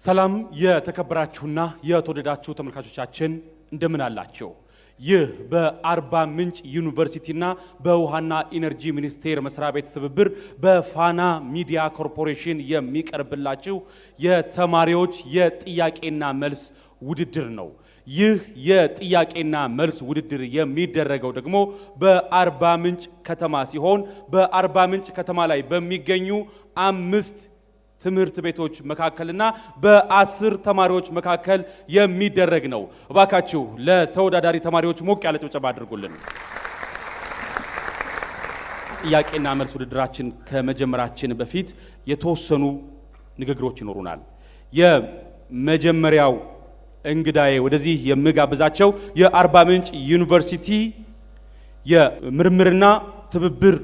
ሰላም የተከበራችሁና የተወደዳችሁ ተመልካቾቻችን እንደምን አላችሁ? ይህ በአርባ ምንጭ ዩኒቨርሲቲና በውሃና ኢነርጂ ሚኒስቴር መስሪያ ቤት ትብብር በፋና ሚዲያ ኮርፖሬሽን የሚቀርብላችሁ የተማሪዎች የጥያቄና መልስ ውድድር ነው። ይህ የጥያቄና መልስ ውድድር የሚደረገው ደግሞ በአርባ ምንጭ ከተማ ሲሆን በአርባ ምንጭ ከተማ ላይ በሚገኙ 5 ትምህርት ቤቶች መካከልና በ10 ተማሪዎች መካከል የሚደረግ ነው። እባካችሁ ለተወዳዳሪ ተማሪዎች ሞቅ ያለ ጭብጨባ አድርጉልን። ጥያቄና መልስ ውድድራችን ከመጀመራችን በፊት የተወሰኑ ንግግሮች ይኖሩናል። የመጀመሪያው እንግዳዬ ወደዚህ የምጋብዛቸው የአርባ ምንጭ ዩኒቨርሲቲ የምርምርና ትብብር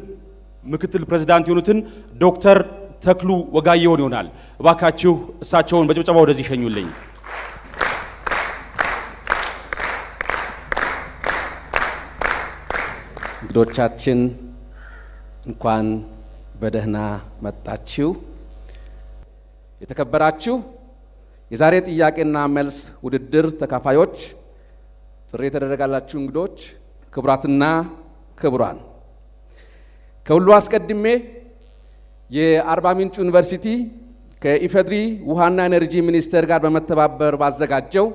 ምክትል ፕሬዝዳንት የሆኑትን ዶክተር ተክሉ ወጋየሁ ይሆናል። እባካችሁ እሳቸውን በጭብጨባ ወደዚህ ሸኙልኝ። እንግዶቻችን እንኳን በደህና መጣችሁ። የተከበራችሁ የዛሬ ጥያቄና መልስ ውድድር ተካፋዮች፣ ጥሪ የተደረጋላችሁ እንግዶች፣ ክቡራትና ክቡራን፣ ከሁሉ አስቀድሜ የአርባ ምንጭ ዩኒቨርሲቲ ከኢፌድሪ ውሃና ኢነርጂ ሚኒስቴር ጋር በመተባበር ባዘጋጀው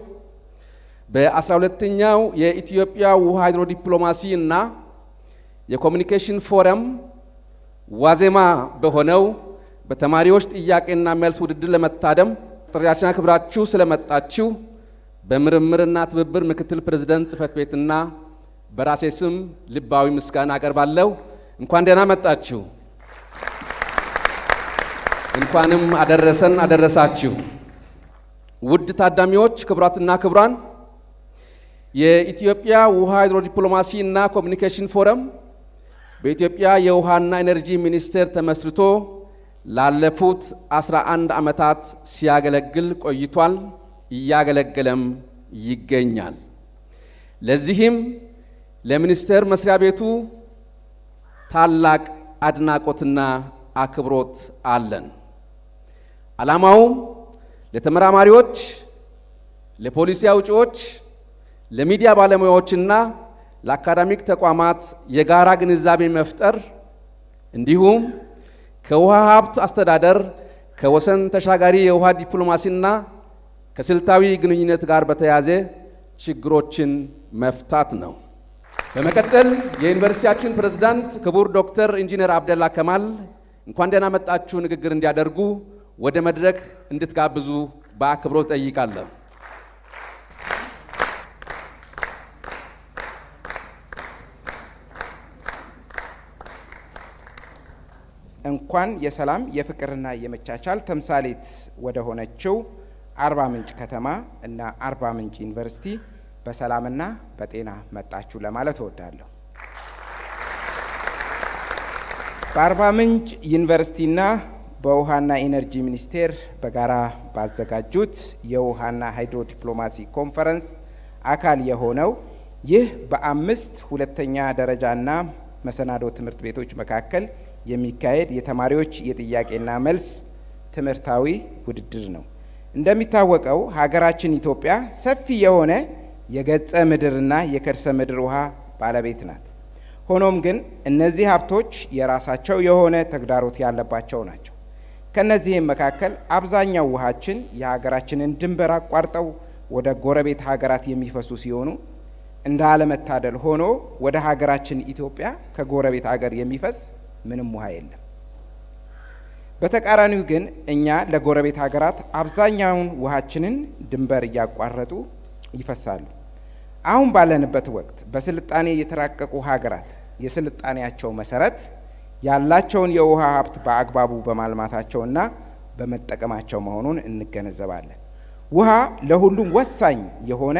በ12ኛው የኢትዮጵያ ውሃ ሃይድሮዲፕሎማሲ እና የኮሙኒኬሽን ፎረም ዋዜማ በሆነው በተማሪዎች ጥያቄና መልስ ውድድር ለመታደም ጥሪያችንን አክብራችሁ ስለመጣችሁ በምርምርና ትብብር ምክትል ፕሬዝዳንት ጽሕፈት ቤትና በራሴ ስም ልባዊ ምስጋና አቀርባለሁ። እንኳን ደህና መጣችሁ። እንኳንም አደረሰን አደረሳችሁ። ውድ ታዳሚዎች፣ ክቡራትና ክቡራን፣ የኢትዮጵያ ውሃ ሃይድሮዲፕሎማሲ እና ኮሙኒኬሽን ፎረም በኢትዮጵያ የውሃና ኢነርጂ ሚኒስቴር ተመስርቶ ላለፉት 11 ዓመታት ሲያገለግል ቆይቷል፣ እያገለገለም ይገኛል። ለዚህም ለሚኒስቴር መስሪያ ቤቱ ታላቅ አድናቆትና አክብሮት አለን። ዓላማውም ለተመራማሪዎች፣ ለፖሊሲ አውጪዎች፣ ለሚዲያ ባለሙያዎችና ለአካዳሚክ ተቋማት የጋራ ግንዛቤ መፍጠር እንዲሁም ከውሃ ሀብት አስተዳደር ከወሰን ተሻጋሪ የውሃ ዲፕሎማሲና ከስልታዊ ግንኙነት ጋር በተያያዘ ችግሮችን መፍታት ነው። በመቀጠል የዩኒቨርሲቲያችን ፕሬዝዳንት ክቡር ዶክተር ኢንጂነር አብደላ ከማል እንኳን ደህና መጣችሁ ንግግር እንዲያደርጉ ወደ መድረክ እንድትጋብዙ በአክብሮት ጠይቃለሁ። እንኳን የሰላም የፍቅርና የመቻቻል ተምሳሌት ወደ ሆነችው አርባ ምንጭ ከተማ እና አርባ ምንጭ ዩኒቨርሲቲ በሰላምና በጤና መጣችሁ ለማለት እወዳለሁ። በአርባ ምንጭ ዩኒቨርሲቲና በውሃና ኢነርጂ ሚኒስቴር በጋራ ባዘጋጁት የውሃና ሃይድሮ ዲፕሎማሲ ኮንፈረንስ አካል የሆነው ይህ በ5 ሁለተኛ ደረጃና መሰናዶ ትምህርት ቤቶች መካከል የሚካሄድ የተማሪዎች የጥያቄና መልስ ትምህርታዊ ውድድር ነው። እንደሚታወቀው ሀገራችን ኢትዮጵያ ሰፊ የሆነ የገጸ ምድርና የከርሰ ምድር ውሃ ባለቤት ናት። ሆኖም ግን እነዚህ ሀብቶች የራሳቸው የሆነ ተግዳሮት ያለባቸው ናቸው። ከነዚህም መካከል አብዛኛው ውሃችን የሀገራችንን ድንበር አቋርጠው ወደ ጎረቤት ሀገራት የሚፈሱ ሲሆኑ እንደ አለመታደል ሆኖ ወደ ሀገራችን ኢትዮጵያ ከጎረቤት ሀገር የሚፈስ ምንም ውሃ የለም። በተቃራኒው ግን እኛ ለጎረቤት ሀገራት አብዛኛውን ውሃችንን ድንበር እያቋረጡ ይፈሳሉ። አሁን ባለንበት ወቅት በስልጣኔ የተራቀቁ ሀገራት የስልጣኔያቸው መሰረት ያላቸውን የውሃ ሀብት በአግባቡ በማልማታቸውና በመጠቀማቸው መሆኑን እንገነዘባለን። ውሃ ለሁሉም ወሳኝ የሆነ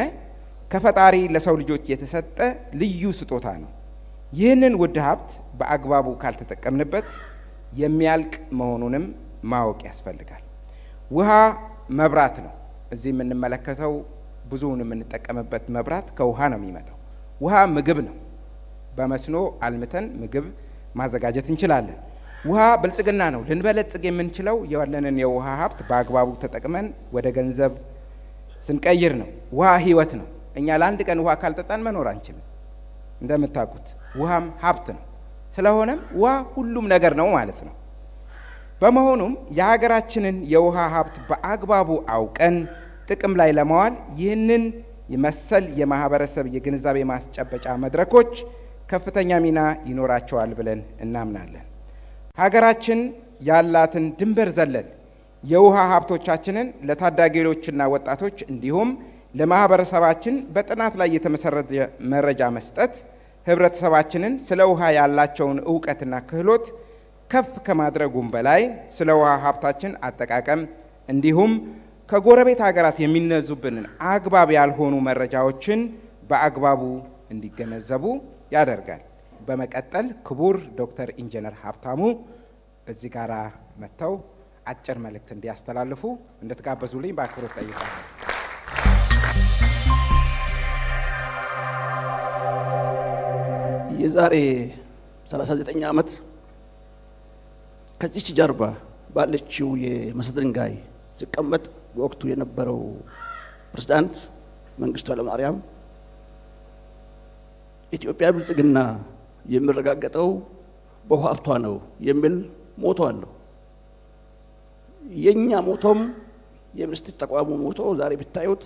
ከፈጣሪ ለሰው ልጆች የተሰጠ ልዩ ስጦታ ነው። ይህንን ውድ ሀብት በአግባቡ ካልተጠቀምንበት የሚያልቅ መሆኑንም ማወቅ ያስፈልጋል። ውሃ መብራት ነው። እዚህ የምንመለከተው ብዙውን የምንጠቀምበት መብራት ከውሃ ነው የሚመጣው። ውሃ ምግብ ነው። በመስኖ አልምተን ምግብ ማዘጋጀት እንችላለን። ውሃ ብልጽግና ነው። ልንበለጽግ የምንችለው ያለንን የውሃ ሀብት በአግባቡ ተጠቅመን ወደ ገንዘብ ስንቀይር ነው። ውሃ ህይወት ነው። እኛ ለአንድ ቀን ውሃ ካልጠጣን መኖር አንችልም። እንደምታውቁት ውሃም ሀብት ነው። ስለሆነም ውሃ ሁሉም ነገር ነው ማለት ነው። በመሆኑም የሀገራችንን የውሃ ሀብት በአግባቡ አውቀን ጥቅም ላይ ለማዋል ይህንን የመሰል የማህበረሰብ የግንዛቤ ማስጨበጫ መድረኮች ከፍተኛ ሚና ይኖራቸዋል ብለን እናምናለን። ሀገራችን ያላትን ድንበር ዘለል የውሃ ሀብቶቻችንን ለታዳጊዎችና ወጣቶች እንዲሁም ለማህበረሰባችን በጥናት ላይ የተመሰረተ መረጃ መስጠት ህብረተሰባችንን ስለ ውሃ ያላቸውን ዕውቀትና ክህሎት ከፍ ከማድረጉም በላይ ስለ ውሃ ሀብታችን አጠቃቀም እንዲሁም ከጎረቤት ሀገራት የሚነዙብንን አግባብ ያልሆኑ መረጃዎችን በአግባቡ እንዲገነዘቡ ያደርጋል። በመቀጠል ክቡር ዶክተር ኢንጂነር ሀብታሙ እዚህ ጋራ መጥተው አጭር መልእክት እንዲያስተላልፉ እንድትጋበዙልኝ በአክብሮት ጠይቃለሁ። የዛሬ 39 ዓመት ከዚች ጀርባ ባለችው የመሰረት ድንጋይ ሲቀመጥ በወቅቱ የነበረው ፕሬዝዳንት መንግስቱ ኃይለማርያም ኢትዮጵያ ብልጽግና የሚረጋገጠው በውሃ ሀብቷ ነው የሚል ሞቶ አለው። የኛ ሞቶም የሚኒስትር ተቋሙ ሞቶ ዛሬ ብታዩት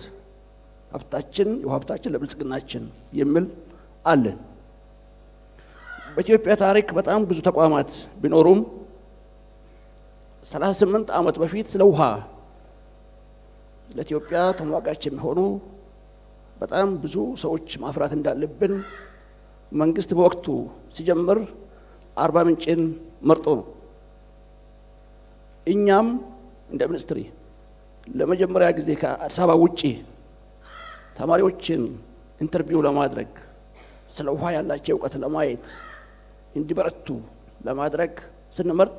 ሀብታችን የውሃ ሀብታችን ለብልጽግናችን የሚል አለን። በኢትዮጵያ ታሪክ በጣም ብዙ ተቋማት ቢኖሩም 38 ዓመት በፊት ስለ ውሃ ለኢትዮጵያ ተሟጋች የሚሆኑ በጣም ብዙ ሰዎች ማፍራት እንዳለብን መንግስት በወቅቱ ሲጀምር አርባ ምንጭን መርጦ ነው። እኛም እንደ ሚኒስትሪ ለመጀመሪያ ጊዜ ከአዲስ አበባ ውጪ ተማሪዎችን ኢንተርቪው ለማድረግ ስለ ውሃ ያላቸው ዕውቀት ለማየት እንዲበረቱ ለማድረግ ስንመርጥ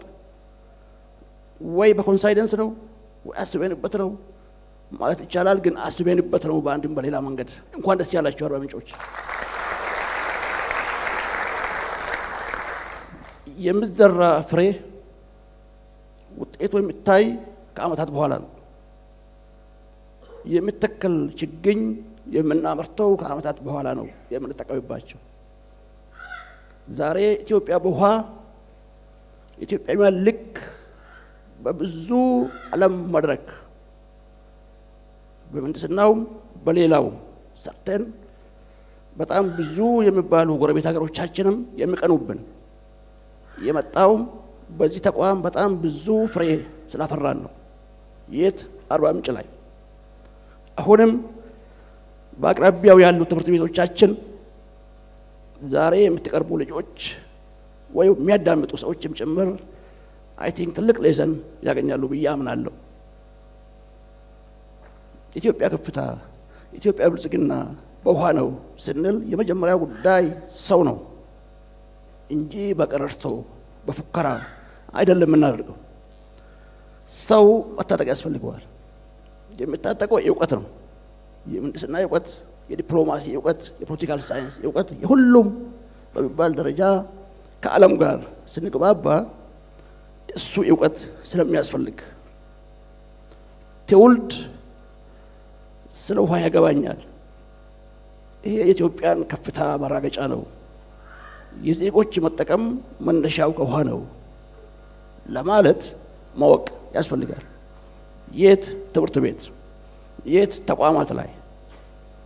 ወይ በኮንሳይደንስ ነው ወይ አስበንበት ነው ማለት ይቻላል። ግን አስበንበት ነው በአንድም በሌላ መንገድ። እንኳን ደስ ያላችሁ አርባ ምንጮች። የምትዘራ ፍሬ ውጤቱ የሚታይ ከዓመታት በኋላ ነው። የምትተከል ችግኝ የምናመርተው ከዓመታት በኋላ ነው የምንጠቀምባቸው። ዛሬ ኢትዮጵያ በውሃ ኢትዮጵያውያን ልክ በብዙ ዓለም መድረክ በምህንድስናው በሌላው ሰርተን በጣም ብዙ የሚባሉ ጎረቤት ሀገሮቻችንም የሚቀኑብን የመጣው በዚህ ተቋም በጣም ብዙ ፍሬ ስላፈራን ነው። የት አርባ ምንጭ ላይ አሁንም በአቅራቢያው ያሉ ትምህርት ቤቶቻችን ዛሬ የምትቀርቡ ልጆች ወይ የሚያዳምጡ ሰዎችም ጭምር አይ ቲንክ ትልቅ ሌሰን ያገኛሉ ብዬ አምናለሁ። ኢትዮጵያ ከፍታ ኢትዮጵያ ብልጽግና በውሃ ነው ስንል የመጀመሪያው ጉዳይ ሰው ነው እንጂ በቀረርቶ በፉከራ አይደለም የምናደርገው። ሰው መታጠቅ ያስፈልገዋል። የሚታጠቀው እውቀት ነው። የምህንድስና እውቀት፣ የዲፕሎማሲ እውቀት፣ የፖለቲካል ሳይንስ እውቀት፣ የሁሉም በሚባል ደረጃ ከዓለም ጋር ስንግባባ እሱ እውቀት ስለሚያስፈልግ ትውልድ ስለ ውሃ ያገባኛል። ይሄ የኢትዮጵያን ከፍታ ማራገጫ ነው። የዜጎች መጠቀም መነሻው ከውሃ ነው ለማለት ማወቅ ያስፈልጋል። የት ትምህርት ቤት፣ የት ተቋማት ላይ፣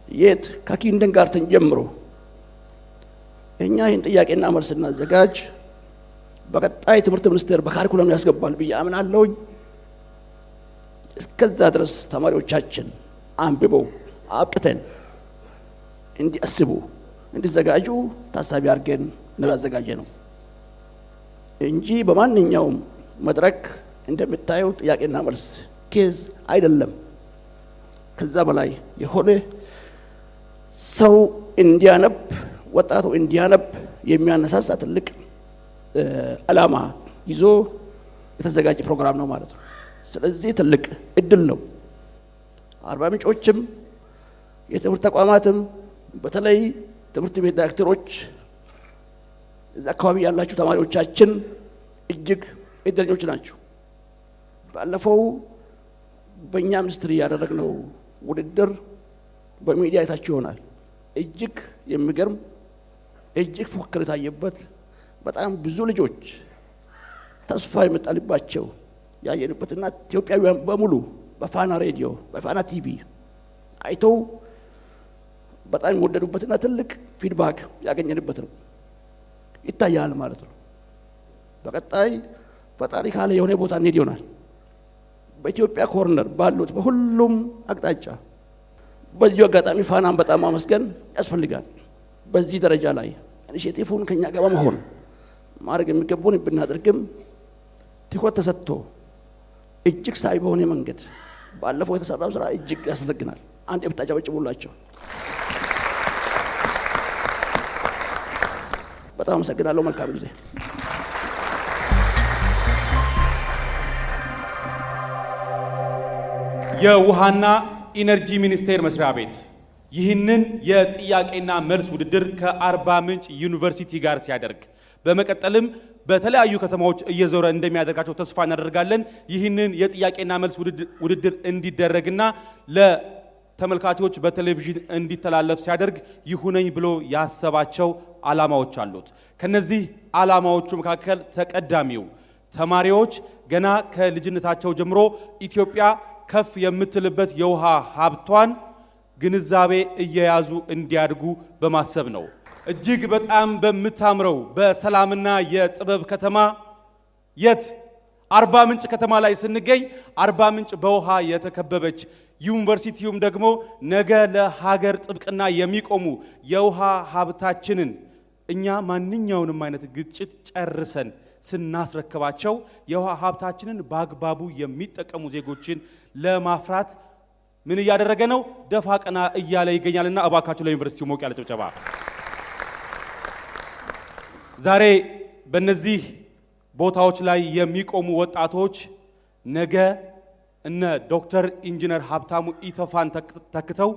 የት ከኪንደርጋርተን ጀምሮ እኛ ይህን ጥያቄና መልስ እናዘጋጅ። በቀጣይ ትምህርት ሚኒስቴር በካሪኩለም ያስገባል ብዬ አምናለሁኝ። እስከዛ ድረስ ተማሪዎቻችን አንብበው አብቅተን እንዲያስቡ እንዲዘጋጁ ታሳቢ አድርገን ነው ያዘጋጀ ነው እንጂ በማንኛውም መድረክ እንደምታየው ጥያቄና መልስ ኬዝ አይደለም። ከዛ በላይ የሆነ ሰው እንዲያነብ ወጣቱ እንዲያነብ የሚያነሳሳ ትልቅ ዓላማ ይዞ የተዘጋጀ ፕሮግራም ነው ማለት ነው። ስለዚህ ትልቅ እድል ነው። አርባ ምንጮችም የትምህርት ተቋማትም በተለይ ትምህርት ቤት ዳይሬክተሮች እዛ አካባቢ ያላችሁ ተማሪዎቻችን እጅግ እድለኞች ናቸው። ባለፈው በእኛ ሚኒስትሪ ያደረግነው ውድድር በሚዲያ አይታችሁ ይሆናል። እጅግ የሚገርም እጅግ ፉክክር የታየበት በጣም ብዙ ልጆች ተስፋ የመጣልባቸው ያየንበትና ኢትዮጵያውያን በሙሉ በፋና ሬዲዮ በፋና ቲቪ አይተው በጣም የወደዱበትና ትልቅ ፊድባክ ያገኘንበት ነው ይታያል ማለት ነው። በቀጣይ ፈጣሪ ካለ የሆነ ቦታ እንሄድ ይሆናል። በኢትዮጵያ ኮርነር ባሉት በሁሉም አቅጣጫ በዚሁ አጋጣሚ ፋናን በጣም ማመስገን ያስፈልጋል። በዚህ ደረጃ ላይ ኢኒሼቲቭን ከኛ ጋር በመሆን ማድረግ የሚገባውን ብናደርግም ትኩረት ተሰጥቶ እጅግ ሳይ በሆነ መንገድ ባለፈው የተሰራው ስራ እጅግ ያስመሰግናል። አንድ ብታጨበጭቡላቸው በጣም አመሰግናለሁ። መልካም ጊዜ። የውሃና ኢነርጂ ሚኒስቴር መስሪያ ቤት ይህንን የጥያቄና መልስ ውድድር ከአርባ ምንጭ ዩኒቨርሲቲ ጋር ሲያደርግ በመቀጠልም በተለያዩ ከተማዎች እየዞረ እንደሚያደርጋቸው ተስፋ እናደርጋለን። ይህንን የጥያቄና መልስ ውድድር እንዲደረግና ለተመልካቾች በቴሌቪዥን እንዲተላለፍ ሲያደርግ ይሁነኝ ብሎ ያሰባቸው ዓላማዎች አሉት። ከነዚህ ዓላማዎቹ መካከል ተቀዳሚው ተማሪዎች ገና ከልጅነታቸው ጀምሮ ኢትዮጵያ ከፍ የምትልበት የውሃ ሀብቷን ግንዛቤ እየያዙ እንዲያድጉ በማሰብ ነው። እጅግ በጣም በምታምረው በሰላምና የጥበብ ከተማ የት አርባ ምንጭ ከተማ ላይ ስንገኝ አርባ ምንጭ በውሃ የተከበበች ዩኒቨርሲቲውም ደግሞ ነገ ለሀገር ጥብቅና የሚቆሙ የውሃ ሀብታችንን እኛ ማንኛውንም አይነት ግጭት ጨርሰን ስናስረክባቸው የውሃ ሀብታችንን በአግባቡ የሚጠቀሙ ዜጎችን ለማፍራት ምን እያደረገ ነው? ደፋ ቀና እያለ ይገኛልና እባካችሁ ለዩኒቨርሲቲው ሞቅ ያለ ጭብጨባ። ዛሬ በእነዚህ ቦታዎች ላይ የሚቆሙ ወጣቶች ነገ እነ ዶክተር ኢንጂነር ሀብታሙ ኢተፋን ተክተው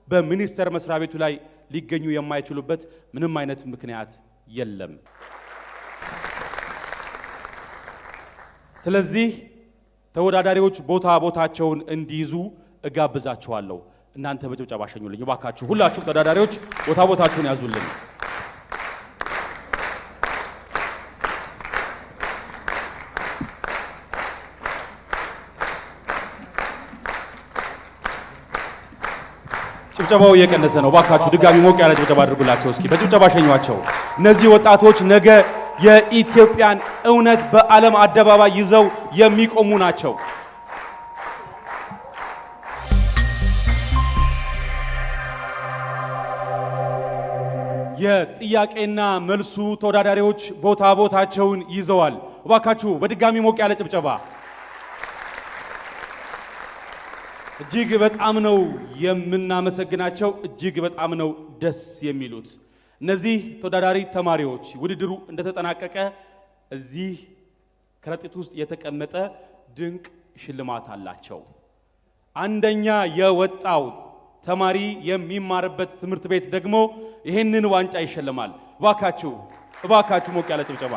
በሚኒስቴር መስሪያ ቤቱ ላይ ሊገኙ የማይችሉበት ምንም አይነት ምክንያት የለም። ስለዚህ ተወዳዳሪዎች ቦታቸውን እንዲይዙ እጋብዛችኋለሁ። እናንተ በጭብጨባ ሸኙልኝ እባካችሁ። ሁላችሁም ተወዳዳሪዎች ቦታችሁን ያዙልኝ። ጭብጨባው እየቀነሰ ነው። እባካችሁ ድጋሚ ሞቅ ያለ ጭብጨባ አድርጉላቸው። እስኪ በጭብጨባ ሸኟቸው። እነዚህ ወጣቶች ነገ የኢትዮጵያን እውነት በዓለም አደባባይ ይዘው የሚቆሙ ናቸው። የጥያቄና መልሱ ተወዳዳሪዎች ቦታቸውን ይዘዋል። እባካችሁ በድጋሚ ሞቅ ያለ ጭብጨባ። እጅግ በጣም ነው የምናመሰግናቸው። እጅግ በጣም ነው ደስ የሚሉት እነዚህ ተወዳዳሪ ተማሪዎች። ውድድሩ እንደተጠናቀቀ እዚህ ከረጢት ውስጥ የተቀመጠ ድንቅ ሽልማት አላቸው። አንደኛ የወጣው ተማሪ የሚማርበት ትምህርት ቤት ደግሞ ይሄንን ዋንጫ ይሸልማል። እባካችሁ ሞቅ ያለ ጭብጨባ።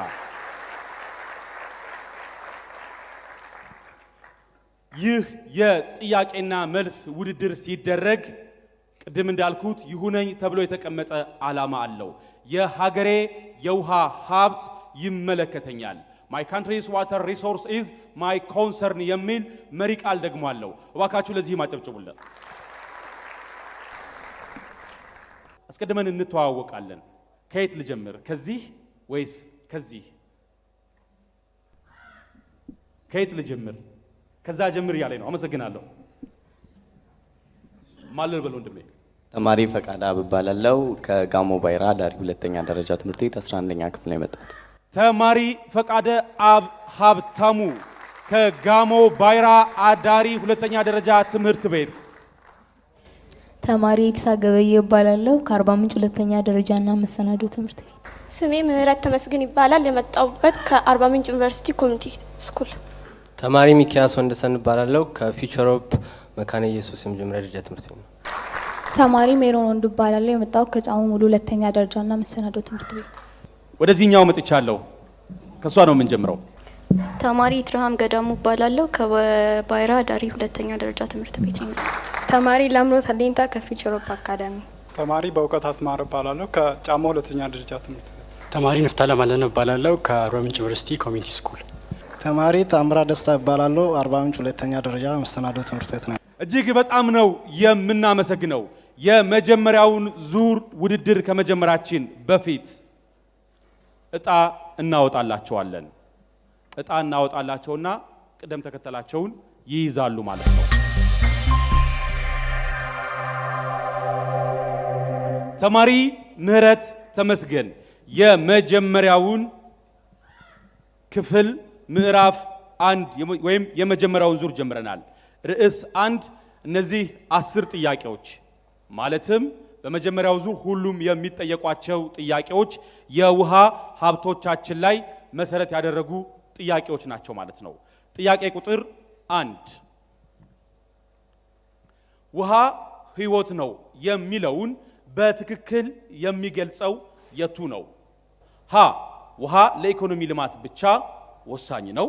ይህ የጥያቄና መልስ ውድድር ሲደረግ ቅድም እንዳልኩት ይሁነኝ ተብሎ የተቀመጠ ዓላማ አለው። የሀገሬ የውሃ ሀብት ይመለከተኛል፣ my country's water resource is my concern የሚል መሪ ቃል ደግሞ አለው። እባካችሁ ለዚህ ማጨብጭቡለት። አስቀድመን እንተዋወቃለን። ከየት ልጀምር? ከዚህ ወይስ ከዚህ? ከየት ልጀምር? ከዛ ጀምር ያለኝ ነው። አመሰግናለሁ። ማለል በለው ወንድሜ። ተማሪ ፈቃደ አብ እባላለሁ ከጋሞ ባይራ ዳሪ ሁለተኛ ደረጃ ትምህርት ቤት 11ኛ ክፍል ነው የመጣሁት። ተማሪ ፈቃደ አብ ሀብታሙ ከጋሞ ባይራ አዳሪ ሁለተኛ ደረጃ ትምህርት ቤት። ተማሪ ኢክሳ ገበየ እባላለሁ ከአርባ ምንጭ ሁለተኛ ደረጃና መሰናዶ ትምህርት ቤት። ስሜ ምህረት ተመስገን ይባላል። የመጣሁበት ከአርባ ምንጭ ዩኒቨርሲቲ ኮሚኒቲ ስኩል። ተማሪ ሚኪያስ ወንደሰን እባላለሁ ከፊውቸር ሆፕ መካነ ኢየሱስ የመጀመሪያ ደረጃ ትምህርት ቤት ነው። ተማሪ ሜሮን ወንዱ እባላለሁ የመጣሁት ከጫሙ ሙሉ ሁለተኛ ደረጃና መሰናዶ ትምህርት ቤት። ወደዚህኛው መጥቻለሁ። ከሷ ነው የምንጀምረው። ተማሪ ትርሃም ገዳሙ እባላለሁ ከባይራ ዳሪ ሁለተኛ ደረጃ ትምህርት ቤት ነኝ። ተማሪ ላምሮት አለኝታ ከፊውቸር ኦፍ አካዳሚ። ተማሪ በእውቀት አስማር እባላለሁ ከጫሞ ሁለተኛ ደረጃ ትምህርት ቤት። ተማሪ ንፍታለም አለነ እባላለሁ ከአርባ ምንጭ ዩኒቨርሲቲ ኮሚኒቲ ስኩል። ተማሪ ታምራ ደስታ እባላለሁ አርባ ምንጭ ሁለተኛ ደረጃ መሰናዶ ትምህርት ቤት ነው። እጅግ በጣም ነው የምናመሰግነው። የመጀመሪያውን ዙር ውድድር ከመጀመራችን በፊት እጣ እናወጣላቸዋለን። እጣ እናወጣላቸውና ቅደም ተከተላቸውን ይይዛሉ ማለት ነው። ተማሪ ምህረት ተመስገን የመጀመሪያውን ክፍል ምዕራፍ 1 ወይም የመጀመሪያውን ዙር ጀምረናል። ርዕስ 1 እነዚህ 10 ጥያቄዎች ማለትም በመጀመሪያው ዙር ሁሉም የሚጠየቋቸው ጥያቄዎች የውሃ ሀብቶቻችን ላይ መሰረት ያደረጉ ጥያቄዎች ናቸው ማለት ነው። ጥያቄ ቁጥር 1 ውሃ ህይወት ነው የሚለውን በትክክል የሚገልጸው የቱ ነው? ሀ ውሃ ለኢኮኖሚ ልማት ብቻ ወሳኝ ነው።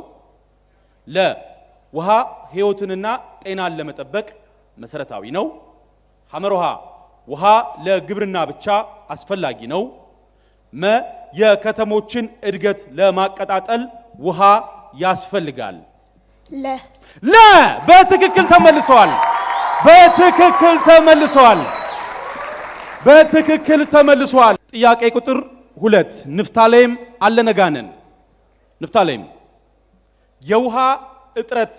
ለ ውሃ ህይወትንና ጤናን ለመጠበቅ መሰረታዊ ነው። ሐመሮሃ ውሃ ለግብርና ብቻ አስፈላጊ ነው። መ የከተሞችን እድገት ለማቀጣጠል ውሃ ያስፈልጋል። ለ በትክክል ተመልሷል። በትክክል ተመልሷል። በትክክል ተመልሷል። ጥያቄ ቁጥር 2 ንፍታሌም አለነጋነን ንፍታሌም የውሃ እጥረት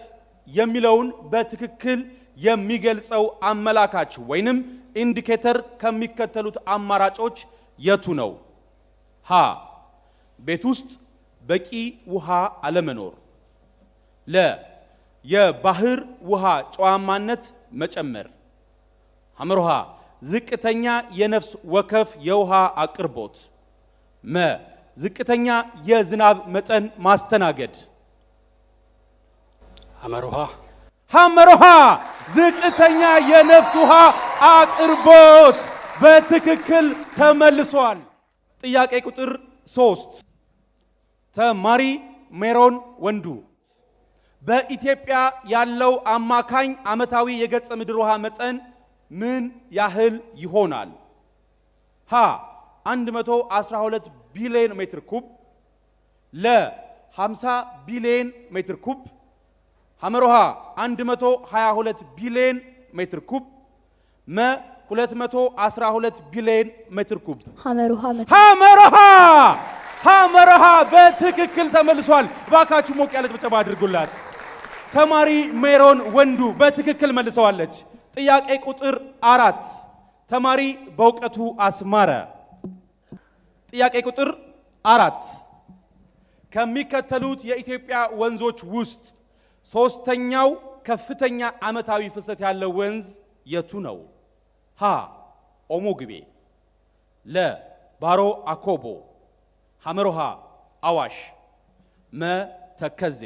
የሚለውን በትክክል የሚገልጸው አመላካች ወይንም ኢንዲኬተር ከሚከተሉት አማራጮች የቱ ነው? ሀ ቤት ውስጥ በቂ ውሃ አለመኖር። ለ የባህር ውሃ ጨዋማነት መጨመር። ሐመሮሃ ዝቅተኛ የነፍስ ወከፍ የውሃ አቅርቦት። መ ዝቅተኛ የዝናብ መጠን ማስተናገድ። ሐመሮሃ ዝቅተኛ የነፍስ ውሃ አቅርቦት በትክክል ተመልሷል። ጥያቄ ቁጥር 3 ተማሪ ሜሮን ወንዱ በኢትዮጵያ ያለው አማካኝ ዓመታዊ የገጸ ምድር ውሃ መጠን ምን ያህል ይሆናል? ሀ 112 ቢሊዮን ሜትር ኩብ። ለ 50 ቢሊዮን ሜትር ኩብ። ሐመሮሃ 122 ቢሊዮን ሜትር ኩብ። መ 212 ቢሊዮን ሜትር ኩብ። ሐመሮሃ በትክክል ተመልሷል። ባካችሁ ሞቅ ያለ ጭብጨባ አድርጉላት። ተማሪ ሜሮን ወንዱ በትክክል መልሰዋለች። ጥያቄ ቁጥር 4 ተማሪ በእውቀቱ አስማረ። ጥያቄ ቁጥር 4 ከሚከተሉት የኢትዮጵያ ወንዞች ውስጥ ሶስተኛው ከፍተኛ ዓመታዊ ፍሰት ያለው ወንዝ የቱ ነው? ሀ ኦሞ ግቤ። ለ ባሮ አኮቦ። ሐመሮሃ አዋሽ። መ ተከዜ።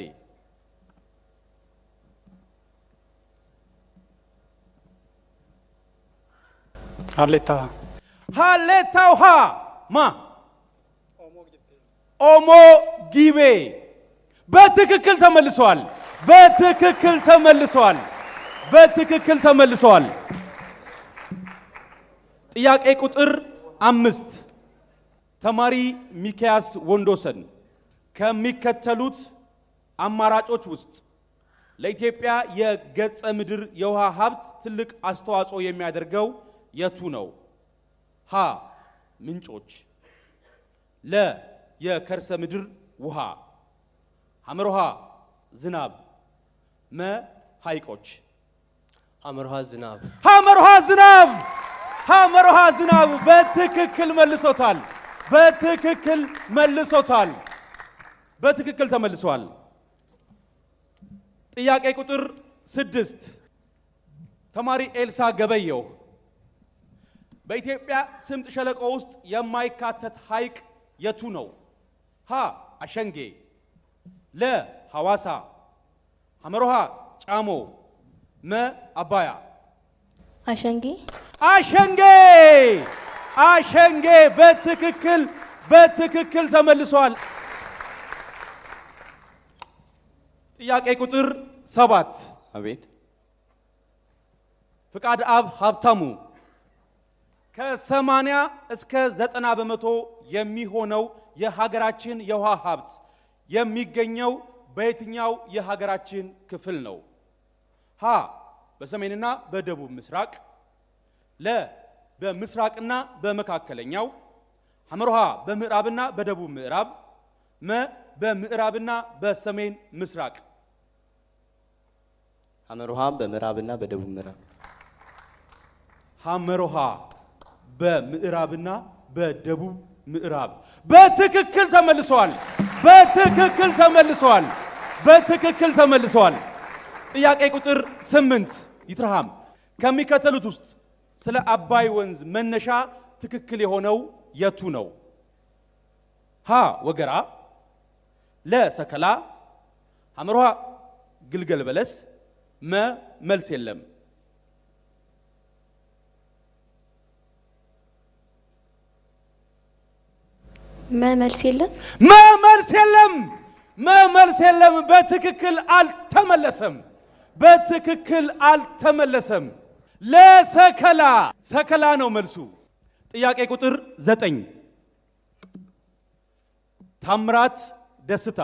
ሀሌታ ውሃ ማ ኦሞ ጊቤ በትክክል ተመልሷል። በትክክል ተመልሷል። በትክክል ተመልሷል። ጥያቄ ቁጥር 5 ተማሪ ሚካያስ ወንዶሰን ከሚከተሉት አማራጮች ውስጥ ለኢትዮጵያ የገጸ ምድር የውሃ ሀብት ትልቅ አስተዋጽኦ የሚያደርገው የቱ ነው? ሀ ምንጮች። ለ የከርሰ ምድር ውሃ። ሐመሮሃ ዝናብ። መ ሐይቆች። ሐመሮሃ ዝናብ። ሐመሮሃ ዝናብ። ሐመሮሃ ዝናብ በትክክል መልሶታል። በትክክል መልሶታል። በትክክል ተመልሷል። ጥያቄ ቁጥር 6 ተማሪ ኤልሳ ገበየው በኢትዮጵያ ስምጥ ሸለቆ ውስጥ የማይካተት ሐይቅ የቱ ነው? ሀ አሸንጌ። ለ ሐዋሳ። ሐመሮሃ ጫሞ። መ አባያ። አሸንጌ። አሸንጌ አሸንጌ በትክክል ተመልሷል። ጥያቄ ቁጥር 7 አቤት። ፍቃድ አብ ሀብታሙ ከ80 እስከ 90 በመቶ የሚሆነው የሀገራችን የውሃ ሀብት የሚገኘው በየትኛው የሀገራችን ክፍል ነው? ሀ በሰሜንና በደቡብ ምስራቅ፣ ለ በምስራቅና በመካከለኛው፣ ሐመርሃ በምዕራብና በደቡብ ምዕራብ፣ መ በምዕራብና በሰሜን ምስራቅ። ሐመርሃ በምዕራብና በደቡብ ምዕራብ። ሐመርሃ በምዕራብና በደቡብ ምዕራብ በትክክል ተመልሷል። በትክክል ተመልሷል። በትክክል ተመልሷል። ጥያቄ ቁጥር 8 ይትረሃም ከሚከተሉት ውስጥ ስለ አባይ ወንዝ መነሻ ትክክል የሆነው የቱ ነው? ሀ ወገራ፣ ለ ሰከላ፣ ሐመርሃ ግልገል በለስ፣ መ መልስ የለም። መልስ የለም። መልስ የለም። መልስ የለም። በትክክል አልተመለሰም። በትክክል አልተመለሰም። ለሰከላ ሰከላ ነው መልሱ። ጥያቄ ቁጥር 9 ታምራት ደስታ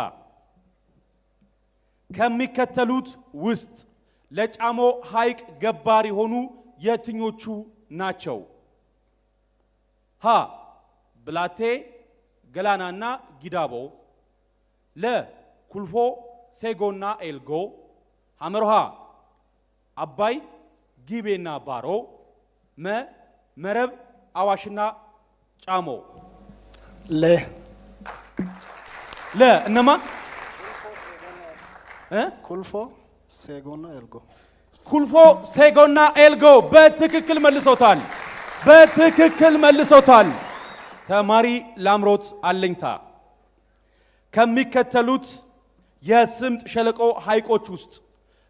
ከሚከተሉት ውስጥ ለጫሞ ሐይቅ ገባር የሆኑ የትኞቹ ናቸው? ሀ ብላቴ ገላናና ጊዳቦ፣ ለ ኩልፎ ሴጎና ኤልጎ፣ ሐመርሃ አባይ ጊቤና ባሮ፣ መ መረብ አዋሽና ጫሞ። ለ እነማ? ኩልፎ ሴጎና ኤልጎ። ኩልፎ ሴጎና ኤልጎ በትክክል መልሶታል። በትክክል መልሶታል። ተማሪ ላምሮት አለኝታ ከሚከተሉት የስምጥ ሸለቆ ሐይቆች ውስጥ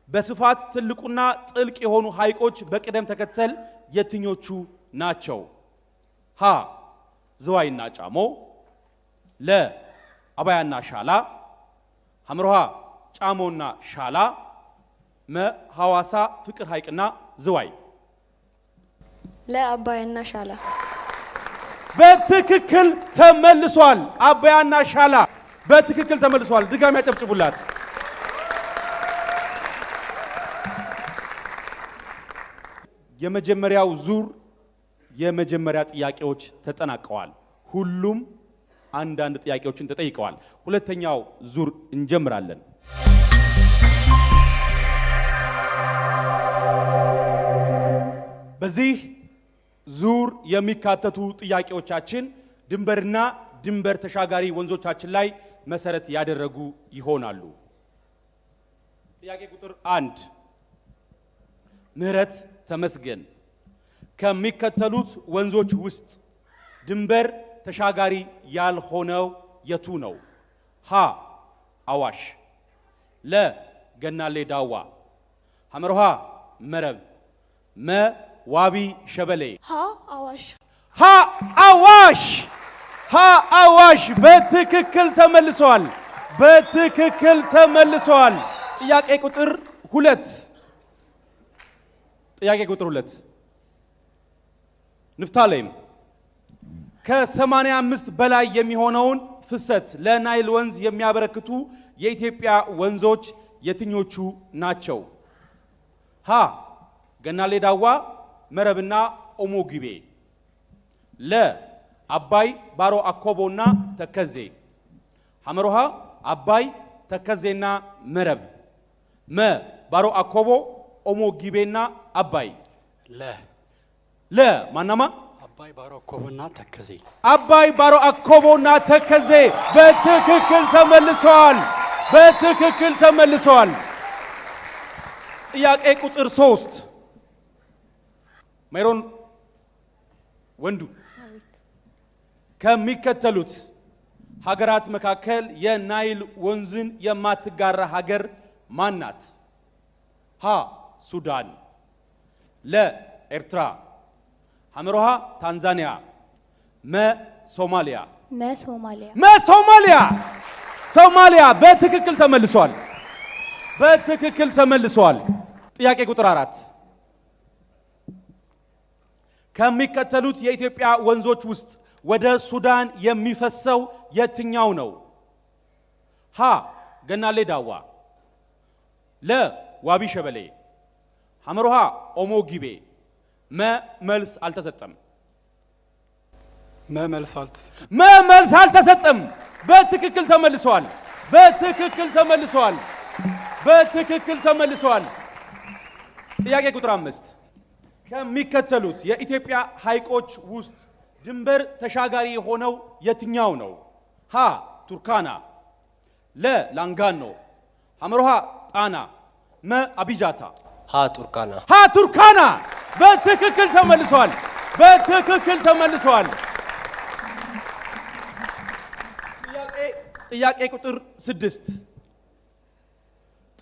በስፋት ትልቁና ጥልቅ የሆኑ ሐይቆች በቅደም ተከተል የትኞቹ ናቸው? ሀ ዝዋይና ጫሞ፣ ለ አባያና ሻላ፣ ሐመርሃ ጫሞና ሻላ፣ መ ሐዋሳ ፍቅር ሐይቅና ዝዋይ። ለአባያና ሻላ በትክክል ተመልሷል። አባያና ሻላ በትክክል ተመልሷል። ድጋሚ ያጨብጭቡላት። የመጀመሪያው ዙር የመጀመሪያ ጥያቄዎች ተጠናቀዋል። ሁሉም አንዳንድ ጥያቄዎችን ተጠይቀዋል። ሁለተኛው ዙር እንጀምራለን። በዚህ ዙር የሚካተቱ ጥያቄዎቻችን ድንበርና ድንበር ተሻጋሪ ወንዞቻችን ላይ መሰረት ያደረጉ ይሆናሉ። ጥያቄ ቁጥር 1 ምህረት ተመስገን ከሚከተሉት ወንዞች ውስጥ ድንበር ተሻጋሪ ያልሆነው የቱ ነው? ሀ አዋሽ፣ ለ ገናሌ ዳዋ፣ ሐመርሃ መረብ፣ መ ዋቢ ሸበሌ። ሀ አዋሽ። ሀ አዋሽ። ሀ አዋሽ በትክክል ተመልሷል። በትክክል ተመልሷል። ጥያቄ ቁጥር 2 ጥያቄ ቁጥር 2 ንፍታሌም ከ85 በላይ የሚሆነውን ፍሰት ለናይል ወንዝ የሚያበረክቱ የኢትዮጵያ ወንዞች የትኞቹ ናቸው? ሀ ገናሌ ዳዋ፣ መረብና ኦሞ ጊቤ፣ ለ አባይ ባሮ አኮቦና ተከዜ፣ ሐመርሃ አባይ ተከዜና መረብ፣ መ ባሮ አኮቦ ኦሞ ጊቤና አባይ። ለ ማናማ? አባይ ባሮ አኮቦና ተከዜ። አባይ ባሮ አኮቦና ተከዜ በትክክል ተመልሰዋል። በትክክል ተመልሰዋል። ጥያቄ ቁጥር 3 ሜሮን ወንዱ ከሚከተሉት ሀገራት መካከል የናይል ወንዝን የማትጋራ ሀገር ማናት? ሀ ሱዳን፣ ለ ኤርትራ፣ ሐመርሃ ታንዛኒያ፣ መ ሶማሊያ። መሶማሊያ። ሶማሊያ በትክክል ተመልሷል። በትክክል ተመልሷል። ጥያቄ ቁጥር 4 ከሚከተሉት የኢትዮጵያ ወንዞች ውስጥ ወደ ሱዳን የሚፈሰው የትኛው ነው? ሀ ገናሌ ዳዋ፣ ለ ዋቢ ሸበሌ፣ ሐመሮሃ ኦሞ ጊቤ፣ መ መልስ አልተሰጠም። መልስ አልተሰጠም። በትክክል ተመልሷል። በትክክል ተመልሷል። ጥያቄ ቁጥር 5 ከሚከተሉት የኢትዮጵያ ሐይቆች ውስጥ ድንበር ተሻጋሪ የሆነው የትኛው ነው? ሀ ቱርካና፣ ለ ላንጋኖ፣ ሐመሮሃ ጣና፣ መ አቢጃታ። ሀ ቱርካና በትክክል ተመልሷል።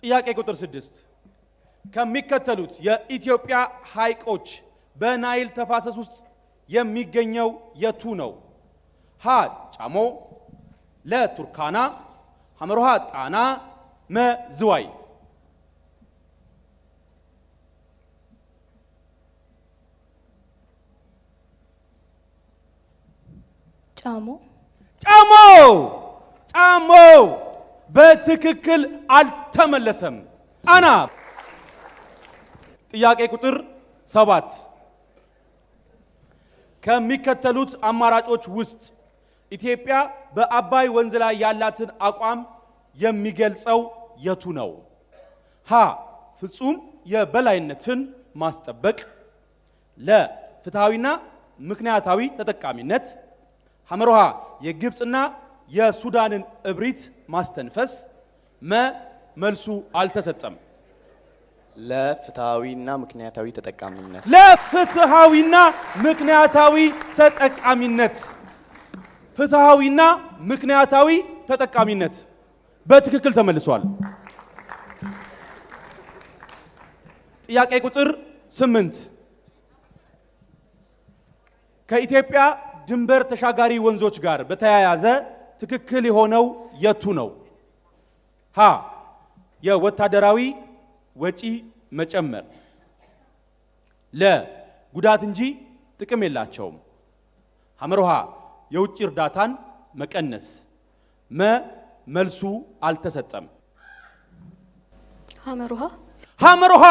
ጥያቄ ቁጥር 6 ከሚከተሉት የኢትዮጵያ ሐይቆች በናይል ተፋሰስ ውስጥ የሚገኘው የቱ ነው? ሀ ጫሞ፣ ለ ቱርካና፣ ሐመሮሃ ጣና፣ መ ዝዋይ። ጫሞ በትክክል አልተመለሰም። ጣና። ጥያቄ ቁጥር 7 ከሚከተሉት አማራጮች ውስጥ ኢትዮጵያ በአባይ ወንዝ ላይ ያላትን አቋም የሚገልጸው የቱ ነው? ሀ ፍጹም የበላይነትን ማስጠበቅ፣ ለ ፍትሃዊና ምክንያታዊ ተጠቃሚነት፣ ሐመሮሃ የግብፅና የሱዳንን እብሪት ማስተንፈስ፣ መ መልሱ አልተሰጠም። ለፍትሃዊና ምክንያታዊ ተጠቃሚነት በትክክል ተመልሷል። ጥያቄ ቁጥር 8 ከኢትዮጵያ ድንበር ተሻጋሪ ወንዞች ጋር በተያያዘ ትክክል የሆነው የቱ ነው? ሀ የወታደራዊ ወጪ መጨመር፣ ለ ጉዳት እንጂ ጥቅም የላቸውም፣ ሐመሮሃ የውጭ እርዳታን መቀነስ፣ መ መልሱ አልተሰጠም። ሐመሮሃ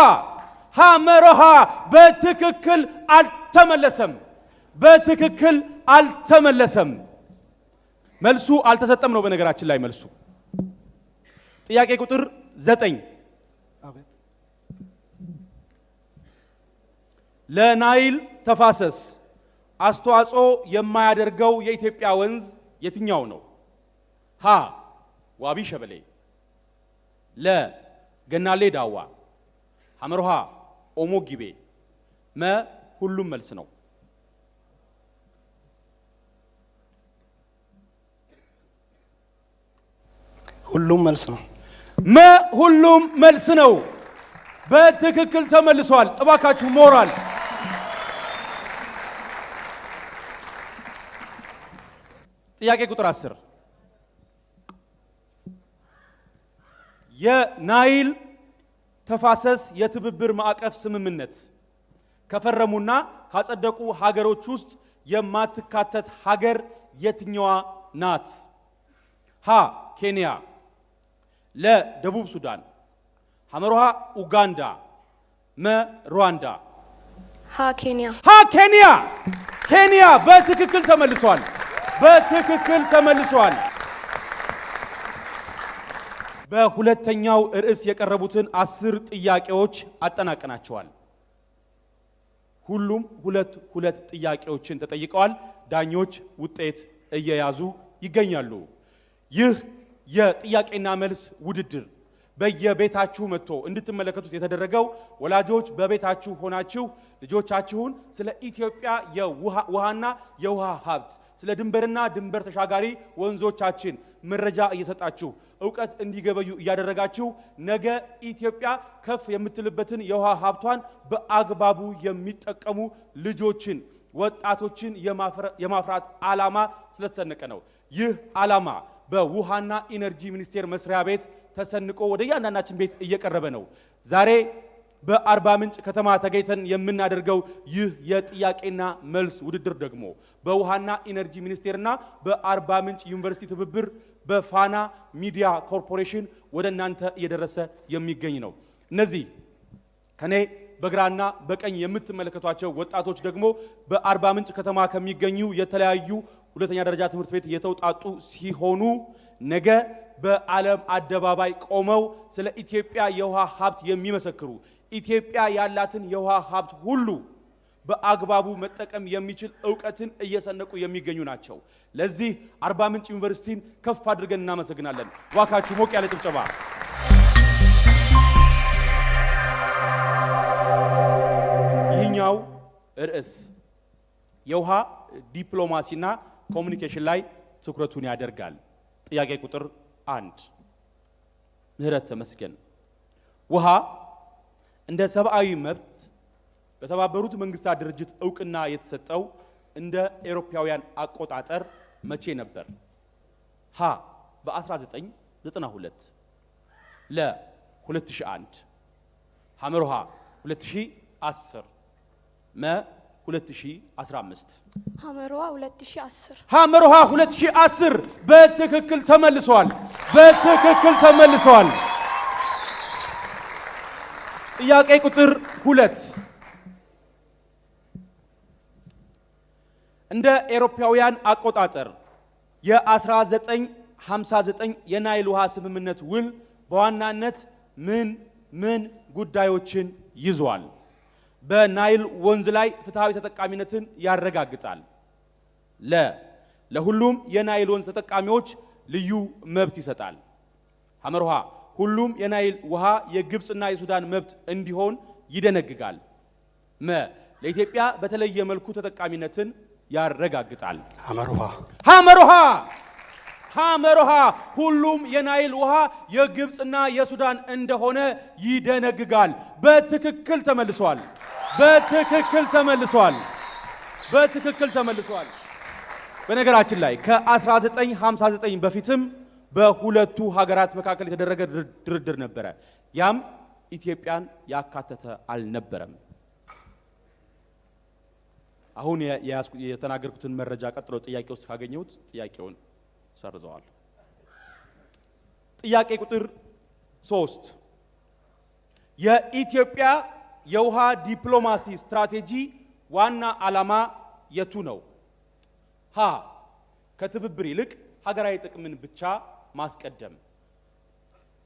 በትክክል አልተመለሰም። መልሱ አልተሰጠም ነው በነገራችን ላይ መልሱ። ጥያቄ ቁጥር 9 ለናይል ተፋሰስ አስተዋጽኦ የማያደርገው የኢትዮጵያ ወንዝ የትኛው ነው? ሀ ዋቢ ሸበሌ፣ ለ ገናሌ ዳዋ፣ ሐመሮሃ ኦሞ ጊቤ፣ መ ሁሉም መልስ ነው። ሁሉም መልስ ነው። ሁሉም መልስ ነው። በትክክል ተመልሷል። እባካችሁ ሞራል። ጥያቄ ቁጥር 10 የናይል ተፋሰስ የትብብር ማዕቀፍ ስምምነት ከፈረሙና ካጸደቁ ሀገሮች ውስጥ የማትካተት ሀገር የትኛዋ ናት? ሀ ኬንያ፣ ለ ደቡብ ሱዳን፣ ሐመሮሃ ኡጋንዳ፣ መ ሩዋንዳ። ሀ ኬንያ። ኬንያ በትክክል ተመልሷል። በሁለተኛው ርዕስ የቀረቡትን 10 ጥያቄዎች አጠናቀናቸዋል። ሁሉም ሁለት ጥያቄዎችን ተጠይቀዋል። ዳኞች ውጤት እየያዙ ይገኛሉ። ይህ የጥያቄና መልስ ውድድር በየቤታችሁ መጥቶ እንድትመለከቱት የተደረገው ወላጆች በቤታችሁ ሆናችሁ ልጆቻችሁን ስለ ኢትዮጵያ የውሃና የውሃ ሀብት ስለ ድንበርና ድንበር ተሻጋሪ ወንዞቻችን መረጃ እየሰጣችሁ ዕውቀት እንዲገበዩ እያደረጋችሁ ነገ ኢትዮጵያ ከፍ የምትልበትን የውሃ ሀብቷን በአግባቡ የሚጠቀሙ ልጆችን ወጣቶችን የማፍራት ዓላማ ስለተሰነቀ ነው። ይህ ዓላማ በውሃና ኢነርጂ ሚኒስቴር መስሪያ ቤት ተሰንቆ ወደ ያንዳንዳችን ቤት እየቀረበ ነው። ዛሬ በአርባ ምንጭ ከተማ ተገኝተን የምናደርገው ይህ የጥያቄና መልስ ውድድር ደግሞ በውሃና ኢነርጂ ሚኒስቴርና በአርባ ምንጭ ዩኒቨርሲቲ ትብብር በፋና ሚዲያ ኮርፖሬሽን ወደ እናንተ እየደረሰ የሚገኝ ነው። እነዚህ ከኔ በግራና በቀኝ የምትመለከቷቸው ወጣቶች ደግሞ በአርባ ምንጭ ከተማ ከሚገኙ የተለያዩ ሁለተኛ ደረጃ ትምህርት ቤት የተውጣጡ ሲሆኑ ነገ በዓለም አደባባይ ቆመው ስለ ኢትዮጵያ የውሃ ሀብት የሚመሰክሩ ኢትዮጵያ ያላትን የውሃ ሀብት ሁሉ በአግባቡ መጠቀም የሚችል ዕውቀትን እየሰነቁ የሚገኙ ናቸው። ለዚህ አርባ ምንጭ ዩኒቨርሲቲን ከፍ አድርገን እናመሰግናለን። ዋካችሁ ሞቅ ያለ ጭብጨባ። ይህኛው ርዕስ የውሃ ዲፕሎማሲና ኮሙኒኬሽን ላይ ትኩረቱን ያደርጋል። ጥያቄ ቁጥር 1 ምህረት ተመስገን ውሃ እንደ ሰብአዊ መብት በተባበሩት መንግስታት ድርጅት ዕውቅና የተሰጠው እንደ አውሮፓውያን አቆጣጠር መቼ ነበር? ሀ በ1992 ለ 2001 ሐመሮሃ 2010 መ 2015 ሐመሮሃ 2010 ሐመሮሃ 2010 በትክክል ተመልሷል። በትክክል ተመልሷል። ጥያቄ ቁጥር 2 እንደ አውሮፓውያን አቆጣጠር የ1959 የናይል ውሃ ስምምነት ውል በዋናነት ምን ጉዳዮችን ይዟል? በናይል ወንዝ ላይ ፍትሃዊ ተጠቃሚነትን ያረጋግጣል። ለሁሉም የናይል ወንዝ ተጠቃሚዎች ልዩ መብት ይሰጣል። ሐመርሃ ሁሉም የናይል ውሃ የግብጽና የሱዳን መብት እንዲሆን ይደነግጋል። ለኢትዮጵያ በተለየ መልኩ ተጠቃሚነትን ያረጋግጣል። ሐመርሃ ሁሉም የናይል ውሃ የግብጽና የሱዳን እንደሆነ ይደነግጋል። በትክክል ተመልሷል። በትክክል ተመልሷል። በነገራችን ላይ ከ1959 በፊትም በሁለቱ ሀገራት መካከል የተደረገ ድርድር ነበረ። ያም ኢትዮጵያን ያካተተ አልነበረም። አሁን የተናገርኩትን መረጃ ቀጥሎ ጥያቄ ውስጥ ካገኘሁት ጥያቄውን ሰርዘዋል። ጥያቄ ቁጥር 3 የኢትዮጵያ የውሃ ዲፕሎማሲ ስትራቴጂ ዋና ዓላማ የቱ ነው? ሀ ከትብብር ይልቅ ሀገራዊ ጥቅምን ብቻ ማስቀደም፣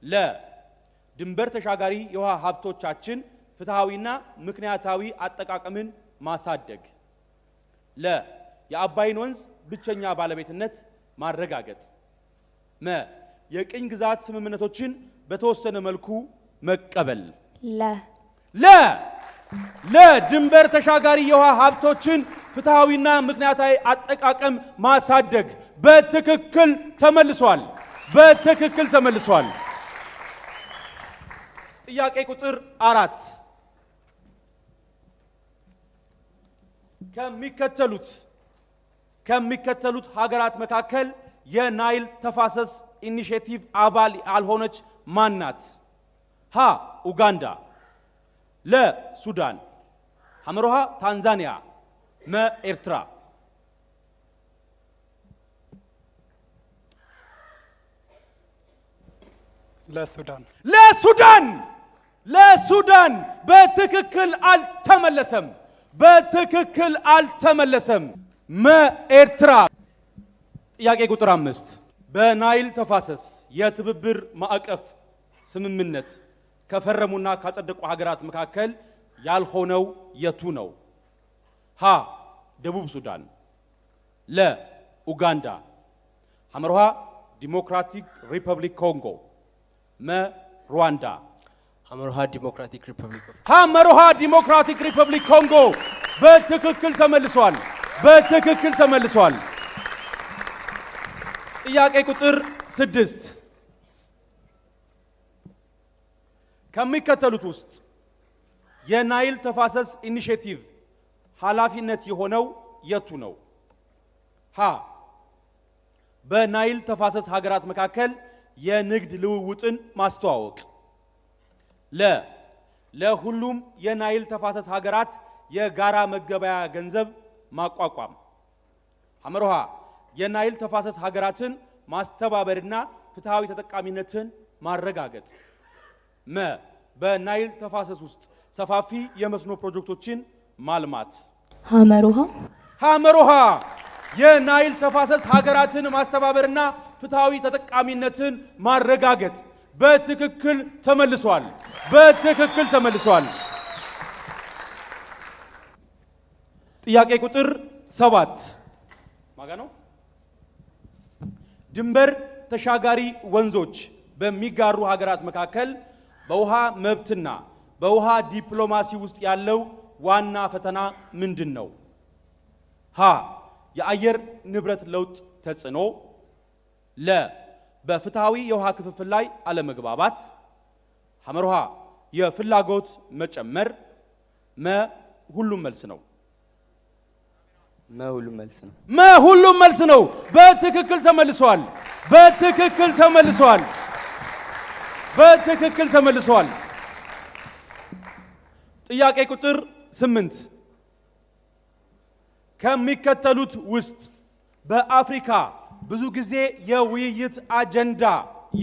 ለ ድንበር ተሻጋሪ የውሃ ሀብቶቻችን ፍትሃዊና ምክንያታዊ አጠቃቀምን ማሳደግ፣ ለ የአባይን ወንዝ ብቸኛ ባለቤትነት ማረጋገጥ፣ መ የቅኝ ግዛት ስምምነቶችን በተወሰነ መልኩ መቀበል። ለድንበር ተሻጋሪ የውሃ ሀብቶችን ፍትሃዊና ምክንያታዊ አጠቃቀም ማሳደግ። በትክክል ተመልሷል። ጥያቄ ቁጥር 4 ከሚከተሉት ሀገራት መካከል የናይል ተፋሰስ ኢኒሼቲቭ አባል ያልሆነች ማን ናት? ሀ ኡጋንዳ፣ ለ ሱዳን፣ ሐመሮሃ ታንዛኒያ፣ መ ኤርትራ። ለሱዳን በትክክል አልተመለሰም። መ ኤርትራ። ጥያቄ ቁጥር 5 በናይል ተፋሰስ የትብብር ማዕቀፍ ስምምነት ከፈረሙና ካጸደቁ ሀገራት መካከል ያልሆነው የቱ ነው? ሀ ደቡብ ሱዳን፣ ለ ኡጋንዳ፣ ሐመርሃ ዲሞክራቲክ ሪፐብሊክ ኮንጎ፣ መ ሩዋንዳ። ሐመርሃ ዲሞክራቲክ ሪፐብሊክ ኮንጎ በትክክል ተመልሷል። ጥያቄ ቁጥር 6 ከሚከተሉት ውስጥ የናይል ተፋሰስ ኢኒሼቲቭ ኃላፊነት የሆነው የቱ ነው? ሀ በናይል ተፋሰስ ሀገራት መካከል የንግድ ልውውጥን ማስተዋወቅ። ለሁሉም የናይል ተፋሰስ ሀገራት የጋራ መገበያ ገንዘብ ማቋቋም። ሐመርሃ የናይል ተፋሰስ ሀገራትን ማስተባበርና ፍትሃዊ ተጠቃሚነትን ማረጋገጥ። በናይል ተፋሰስ ውስጥ ሰፋፊ የመስኖ ፕሮጀክቶችን ማልማት። ሐመርሃ የናይል ተፋሰስ ሀገራትን ማስተባበርና ፍትሃዊ ተጠቃሚነትን ማረጋገጥ። በትክክል ተመልሷል። በትክክል ተመልሷል። ጥያቄ ቁጥር 7 ማጋ ነው። ድንበር ተሻጋሪ ወንዞች በሚጋሩ ሀገራት መካከል በውሃ መብትና በውሃ ዲፕሎማሲ ውስጥ ያለው ዋና ፈተና ምንድን ነው? ሀ የአየር ንብረት ለውጥ ተጽዕኖ፣ በፍትሃዊ የውሃ ክፍፍል ላይ አለመግባባት፣ ሐመርሃ የፍላጎት መጨመር፣ ሁሉም መልስ ነው። ሁሉም መልስ ነው። ሁሉም መልስ ነው። በትክክል ተመልሷል። በትክክል ተመልሷል። በትክክል ተመልሷል። ጥያቄ ቁጥር 8 ከሚከተሉት ውስጥ በአፍሪካ ብዙ ጊዜ የውይይት አጀንዳ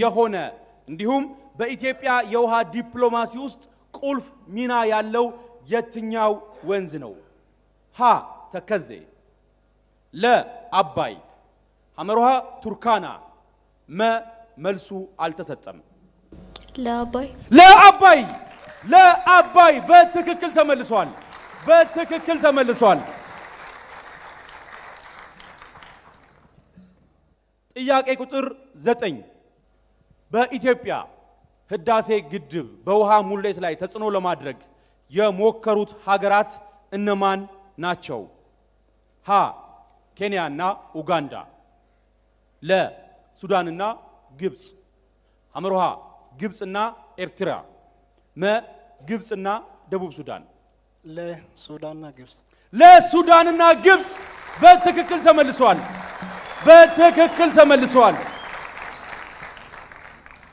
የሆነ እንዲሁም በኢትዮጵያ የውሃ ዲፕሎማሲ ውስጥ ቁልፍ ሚና ያለው የትኛው ወንዝ ነው? ሀ ተከዜ፣ አባይ፣ ሐመርሃ ቱርካና፣ መልሱ አልተሰጠም። ለአባይ በትክክል ተመልሷል። በትክክል ተመልሷል። ጥያቄ ቁጥር 9 በኢትዮጵያ ህዳሴ ግድብ በውሃ ሙሌት ላይ ተጽዕኖ ለማድረግ የሞከሩት ሀገራት እነማን ናቸው? ሀ ኬንያና ኡጋንዳ፣ ሱዳንና ግብጽ፣ ሐመርሃ ግብጽና ኤርትራ፣ ግብጽና ደቡብ ሱዳን። ለሱዳንና ግብጽ በትክክል ተመልሷል። በትክክል ተመልሷል።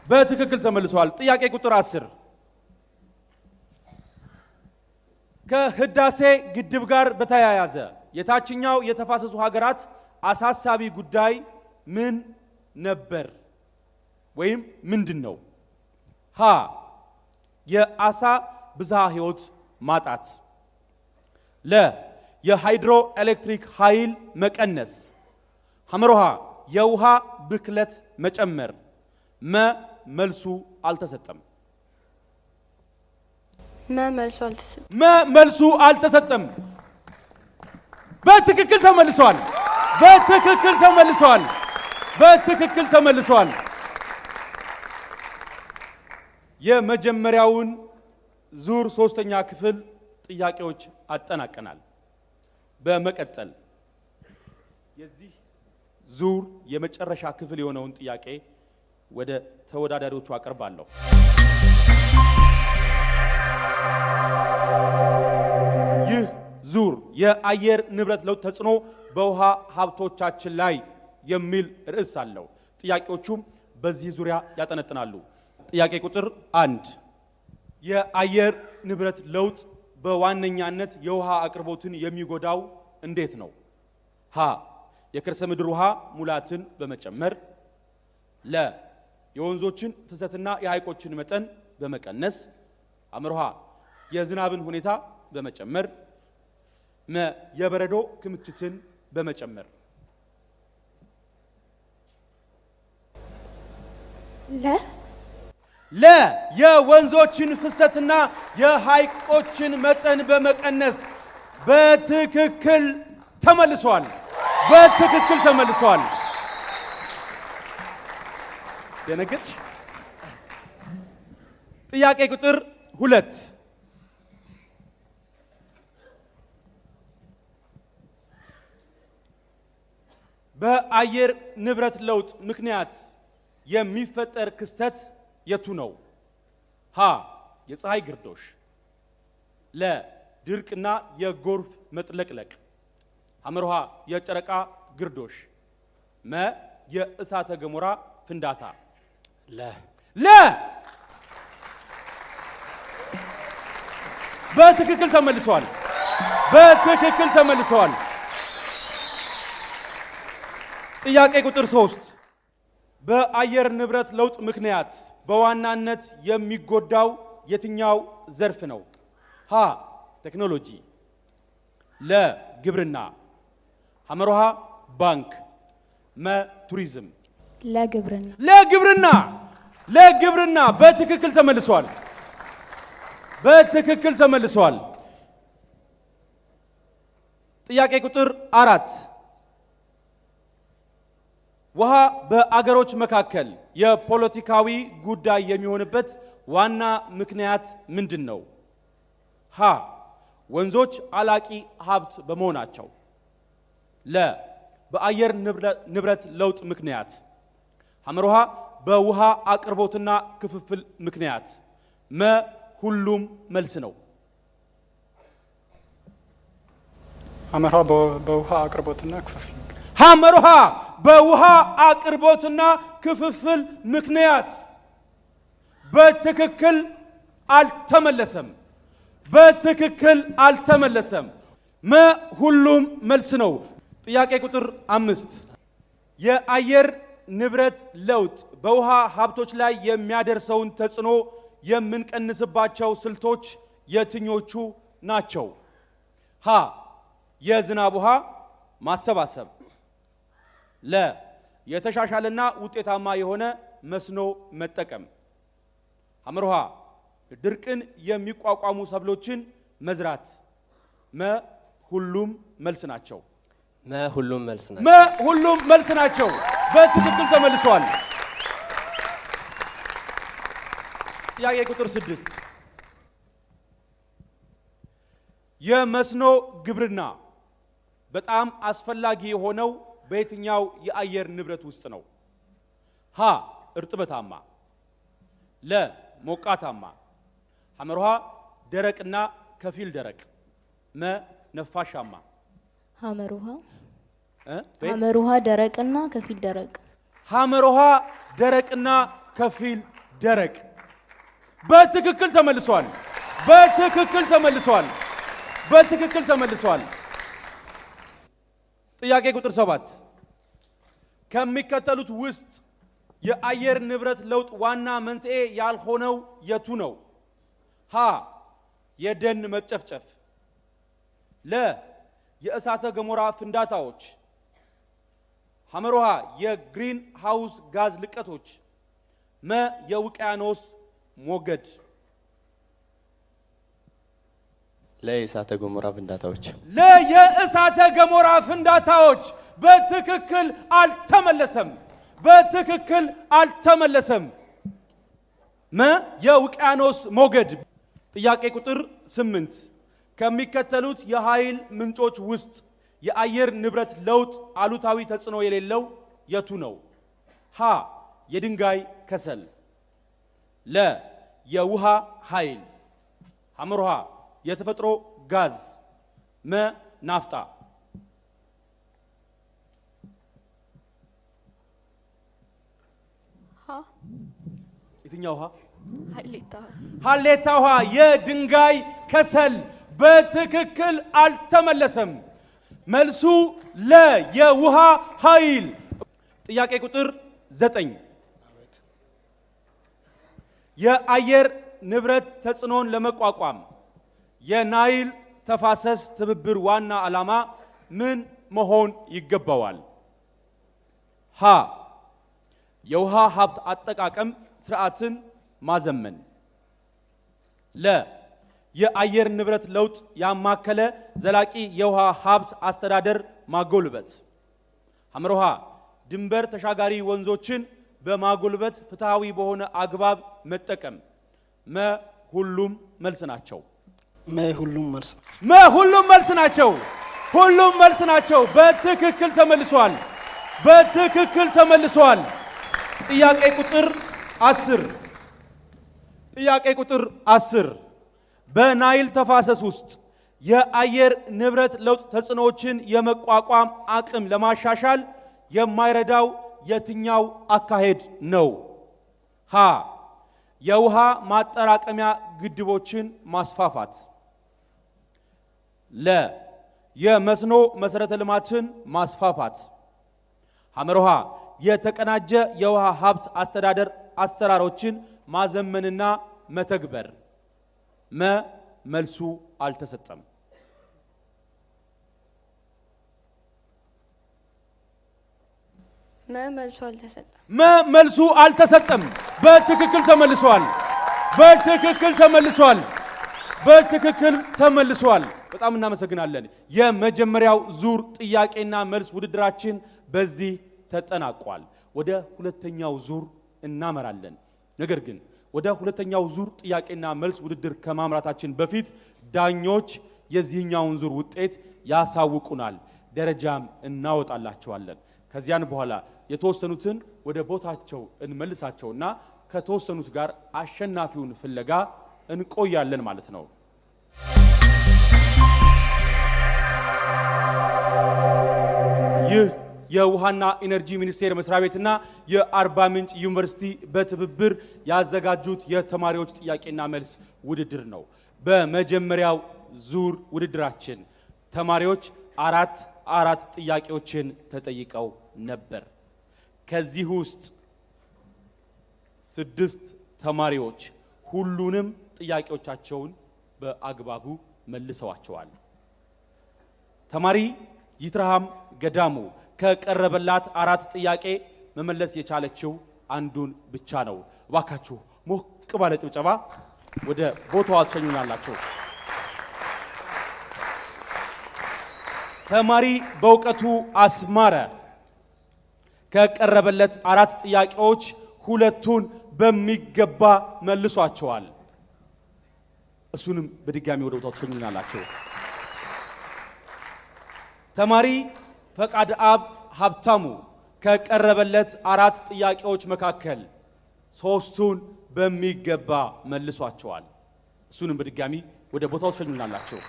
በትክክል ተመልሷል። ጥያቄ ቁጥር 10 ከህዳሴ ግድብ ጋር በተያያዘ የታችኛው የተፋሰሱ ሀገራት አሳሳቢ ጉዳይ ምን ነበር ወይም ምንድን ነው? ሀ የአሳ ብዝሃ ህይወት ማጣት፣ የሃይድሮ ኤሌክትሪክ ኃይል መቀነስ፣ ሐመርሃ የውሃ ብክለት መጨመር፣ መልሱ አልተሰጠም። መልሱ አልተሰጠም። በትክክል ተመልሷል። በትክክል ተመልሷል። በትክክል ተመልሷል። የመጀመሪያውን ዙር 3ኛ ክፍል ጥያቄዎች አጠናቀናል። በመቀጠል የዚህ ዙር የመጨረሻ ክፍል የሆነውን ጥያቄ ወደ ተወዳዳሪዎቹ አቀርባለሁ። ይህ ዙር የአየር ንብረት ለውጥ ተጽዕኖ በውሃ ሀብቶቻችን ላይ የሚል ርዕስ አለው። ጥያቄዎቹም በዚህ ዙሪያ ያጠነጥናሉ። ጥያቄ ቁጥር 1 የአየር ንብረት ለውጥ በዋነኛነት የውሃ አቅርቦትን የሚጎዳው እንዴት ነው? ሀ የከርሰ ምድር ውሃ ሙላትን በመጨመር፣ የወንዞችን ፍሰትና የሐይቆችን መጠን በመቀነስ፣ ሐመርሃ የዝናብን ሁኔታ በመጨመር፣ የበረዶ ክምችትን በመጨመር። የወንዞችን ፍሰትና የሐይቆችን መጠን በመቀነስ። በትክክል ተመልሷል። በትክክል ተመልሷል። ደነገጥሽ? ጥያቄ ቁጥር 2 በአየር ንብረት ለውጥ ምክንያት የሚፈጠር ክስተት የቱ ነው? ሀ የፀሐይ ግርዶሽ፣ ድርቅና የጎርፍ መጥለቅለቅ፣ ሐመርሃ የጨረቃ ግርዶሽ፣ የእሳተ ገሞራ ፍንዳታ፣ ለ በትክክል ተመልሷል። በትክክል ተመልሷል። ጥያቄ ቁጥር 3 በአየር ንብረት ለውጥ ምክንያት በዋናነት የሚጎዳው የትኛው ዘርፍ ነው? ሀ ቴክኖሎጂ፣ ለ ግብርና፣ ሐመሮሃ ባንክ፣ መ ቱሪዝም። ለግብርና ለግብርና ለግብርና በትክክል ተመልሷል። በትክክል ተመልሷል። ጥያቄ ቁጥር 4 ውሃ በአገሮች መካከል የፖለቲካዊ ጉዳይ የሚሆንበት ዋና ምክንያት ምንድን ነው? ሀ ወንዞች አላቂ ሀብት በመሆናቸው፣ ለ በአየር ንብረት ለውጥ ምክንያት፣ ሐመሮሃ በውሃ አቅርቦትና ክፍፍል ምክንያት፣ መ ሁሉም መልስ ነው። ሐመሮሃ በውሃ አቅርቦትና ክፍፍል ሐመሮሃ በውሃ አቅርቦትና ክፍፍል ምክንያት በትክክል አልተመለሰም። በትክክል አልተመለሰም። መ ሁሉም መልስ ነው። ጥያቄ ቁጥር 5 የአየር ንብረት ለውጥ በውሃ ሀብቶች ላይ የሚያደርሰውን ተጽዕኖ የምንቀንስባቸው ስልቶች የትኞቹ ናቸው? ሀ የዝናብ ውሃ ማሰባሰብ፣ ለ የተሻሻለና ውጤታማ የሆነ መስኖ መጠቀም፣ ሐመሮሃ ድርቅን የሚቋቋሙ ሰብሎችን መዝራት፣ መ ሁሉም መልስ ናቸው። መ ሁሉም መልስ ናቸው። መ ሁሉም መልስ ናቸው። በትክክል ተመልሷል። ጥያቄ ቁጥር 6 የመስኖ ግብርና በጣም አስፈላጊ የሆነው በየትኛው የአየር ንብረት ውስጥ ነው? ሀ እርጥበታማ፣ ለ ሞቃታማ፣ ሐመሮሃ ደረቅና ከፊል ደረቅ፣ መ ነፋሻማ። ሐመሮሃ ሐመሮሃ ደረቅና ከፊል ደረቅ። ሐመሮሃ ደረቅና ከፊል ደረቅ በትክክል ተመልሷል። በትክክል ተመልሷል። በትክክል ተመልሷል። ጥያቄ ቁጥር 7 ከሚከተሉት ውስጥ የአየር ንብረት ለውጥ ዋና መንስኤ ያልሆነው የቱ ነው? ሀ የደን መጨፍጨፍ፣ ለ የእሳተ ገሞራ ፍንዳታዎች፣ ሐመሮሃ የግሪን ሃውስ ጋዝ ልቀቶች፣ መ የውቅያኖስ ሞገድ። ለየእሳተ ገሞራ ፍንዳታዎች። ለየእሳተ ገሞራ ፍንዳታዎች በትክክል አልተመለሰም። በትክክል አልተመለሰም። መ የውቅያኖስ ሞገድ። ጥያቄ ቁጥር 8 ከሚከተሉት የኃይል ምንጮች ውስጥ የአየር ንብረት ለውጥ አሉታዊ ተጽዕኖ የሌለው የቱ ነው? ሀ የድንጋይ ከሰል፣ ለ የውሃ ኃይል፣ ሐመሮሃ የተፈጥሮ ጋዝ፣ መ ናፍጣ። የትኛው ውሃ? ሀሌታ ውሃ የድንጋይ ከሰል በትክክል አልተመለሰም። መልሱ ለ የውሃ ኃይል። ጥያቄ ቁጥር 9 የአየር ንብረት ተጽዕኖን ለመቋቋም የናይል ተፋሰስ ትብብር ዋና ዓላማ ምን መሆን ይገባዋል? ሀ የውሃ ሀብት አጠቃቀም ስርዓትን ማዘመን፣ ለ የአየር ንብረት ለውጥ ያማከለ ዘላቂ የውሃ ሀብት አስተዳደር ማጎልበት፣ ሐመሮሃ ድንበር ተሻጋሪ ወንዞችን በማጎልበት ፍትሃዊ በሆነ አግባብ መጠቀም፣ መ ሁሉም መልስ ናቸው። መ ሁሉም መልስ መ ሁሉም መልስ ናቸው። ሁሉም መልስ ናቸው። በትክክል ተመልሷል። በትክክል ተመልሷል። ጥያቄ ቁጥር 10 ጥያቄ ቁጥር 10 በናይል ተፋሰስ ውስጥ የአየር ንብረት ለውጥ ተጽዕኖዎችን የመቋቋም አቅም ለማሻሻል የማይረዳው የትኛው አካሄድ ነው? ሀ የውሃ ማጠራቀሚያ ግድቦችን ማስፋፋት፣ ለ የመስኖ መሰረተ ልማትን ማስፋፋት፣ ሐመሮሃ የተቀናጀ የውሃ ሀብት አስተዳደር አሰራሮችን ማዘመንና መተግበር። መልሱ አልተሰጠም። መልሱ አልተሰጠም። መልሱ አልተሰጠም። በትክክል ተመልሷል። በትክክል ተመልሷል። በጣም እናመሰግናለን። የመጀመሪያው ዙር ጥያቄና መልስ ውድድራችን በዚህ ተጠናቋል። ወደ ሁለተኛው ዙር እናመራለን። ነገር ግን ወደ ሁለተኛው ዙር ጥያቄና መልስ ውድድር ከማምራታችን በፊት ዳኞች የዚህኛውን ዙር ውጤት ያሳውቁናል፣ ደረጃም እናወጣላቸዋለን። ከዚያን በኋላ የተወሰኑትን ወደ ቦታቸው እንመልሳቸውና ከተወሰኑት ጋር አሸናፊውን ፍለጋ እንቆያለን ማለት ነው። ይህ የውሃና ኢነርጂ ሚኒስቴር መስሪያ ቤትና የአርባ ምንጭ ዩኒቨርሲቲ በትብብር ያዘጋጁት የተማሪዎች ጥያቄና መልስ ውድድር ነው። በመጀመሪያው ዙር ውድድራችን ተማሪዎች አራት ጥያቄዎችን ተጠይቀው ነበር። ከዚህ ውስጥ 6 ተማሪዎች ሁሉንም ጥያቄዎቻቸውን በአግባቡ መልሰዋቸዋል። ተማሪ ይትረሃም ገዳሙ ከቀረበላት 4 ጥያቄ መመለስ የቻለችው አንዱን ብቻ ነው። እባካችሁ ሞቅ ባለ ጭብጨባ ወደ ቦታዋ ተሸኙናላችሁ። ተማሪ በእውቀቱ አስማረ ከቀረበለት 4 ጥያቄዎች 2ቱን በሚገባ መልሷቸዋል። እሱንም በድጋሚ ወደ ቦታው ተሸኙናላችሁ። ተማሪ ፈቃድ አብ ሀብታሙ ከቀረበለት 4 ጥያቄዎች መካከል 3ቱን በሚገባ መልሷቸዋል። እሱንም በድጋሚ ወደ ቦታው ተሸኙናላችሁ።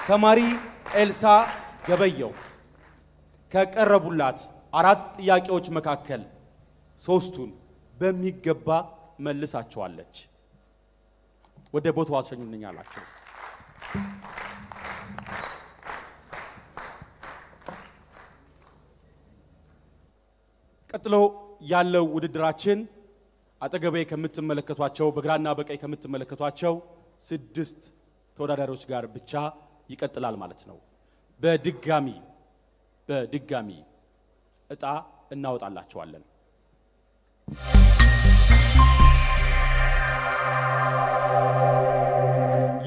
ተማሪ ኤልሳ ገበየው ከቀረቡላት 4 ጥያቄዎች መካከል 3ቱን በሚገባ መልሳቸዋለች። ወደ ቦታው ተሸኙኛላችሁ። ቀጥሎ ያለው ውድድራችን አጠገቤ ከምትመለከቷቸው በግራና በቀኝ ከምትመለከቷቸው 6 ተወዳዳሪዎች ጋር ብቻ ይቀጥላል ማለት ነው። በድጋሚ እጣ እናወጣላቸዋለን።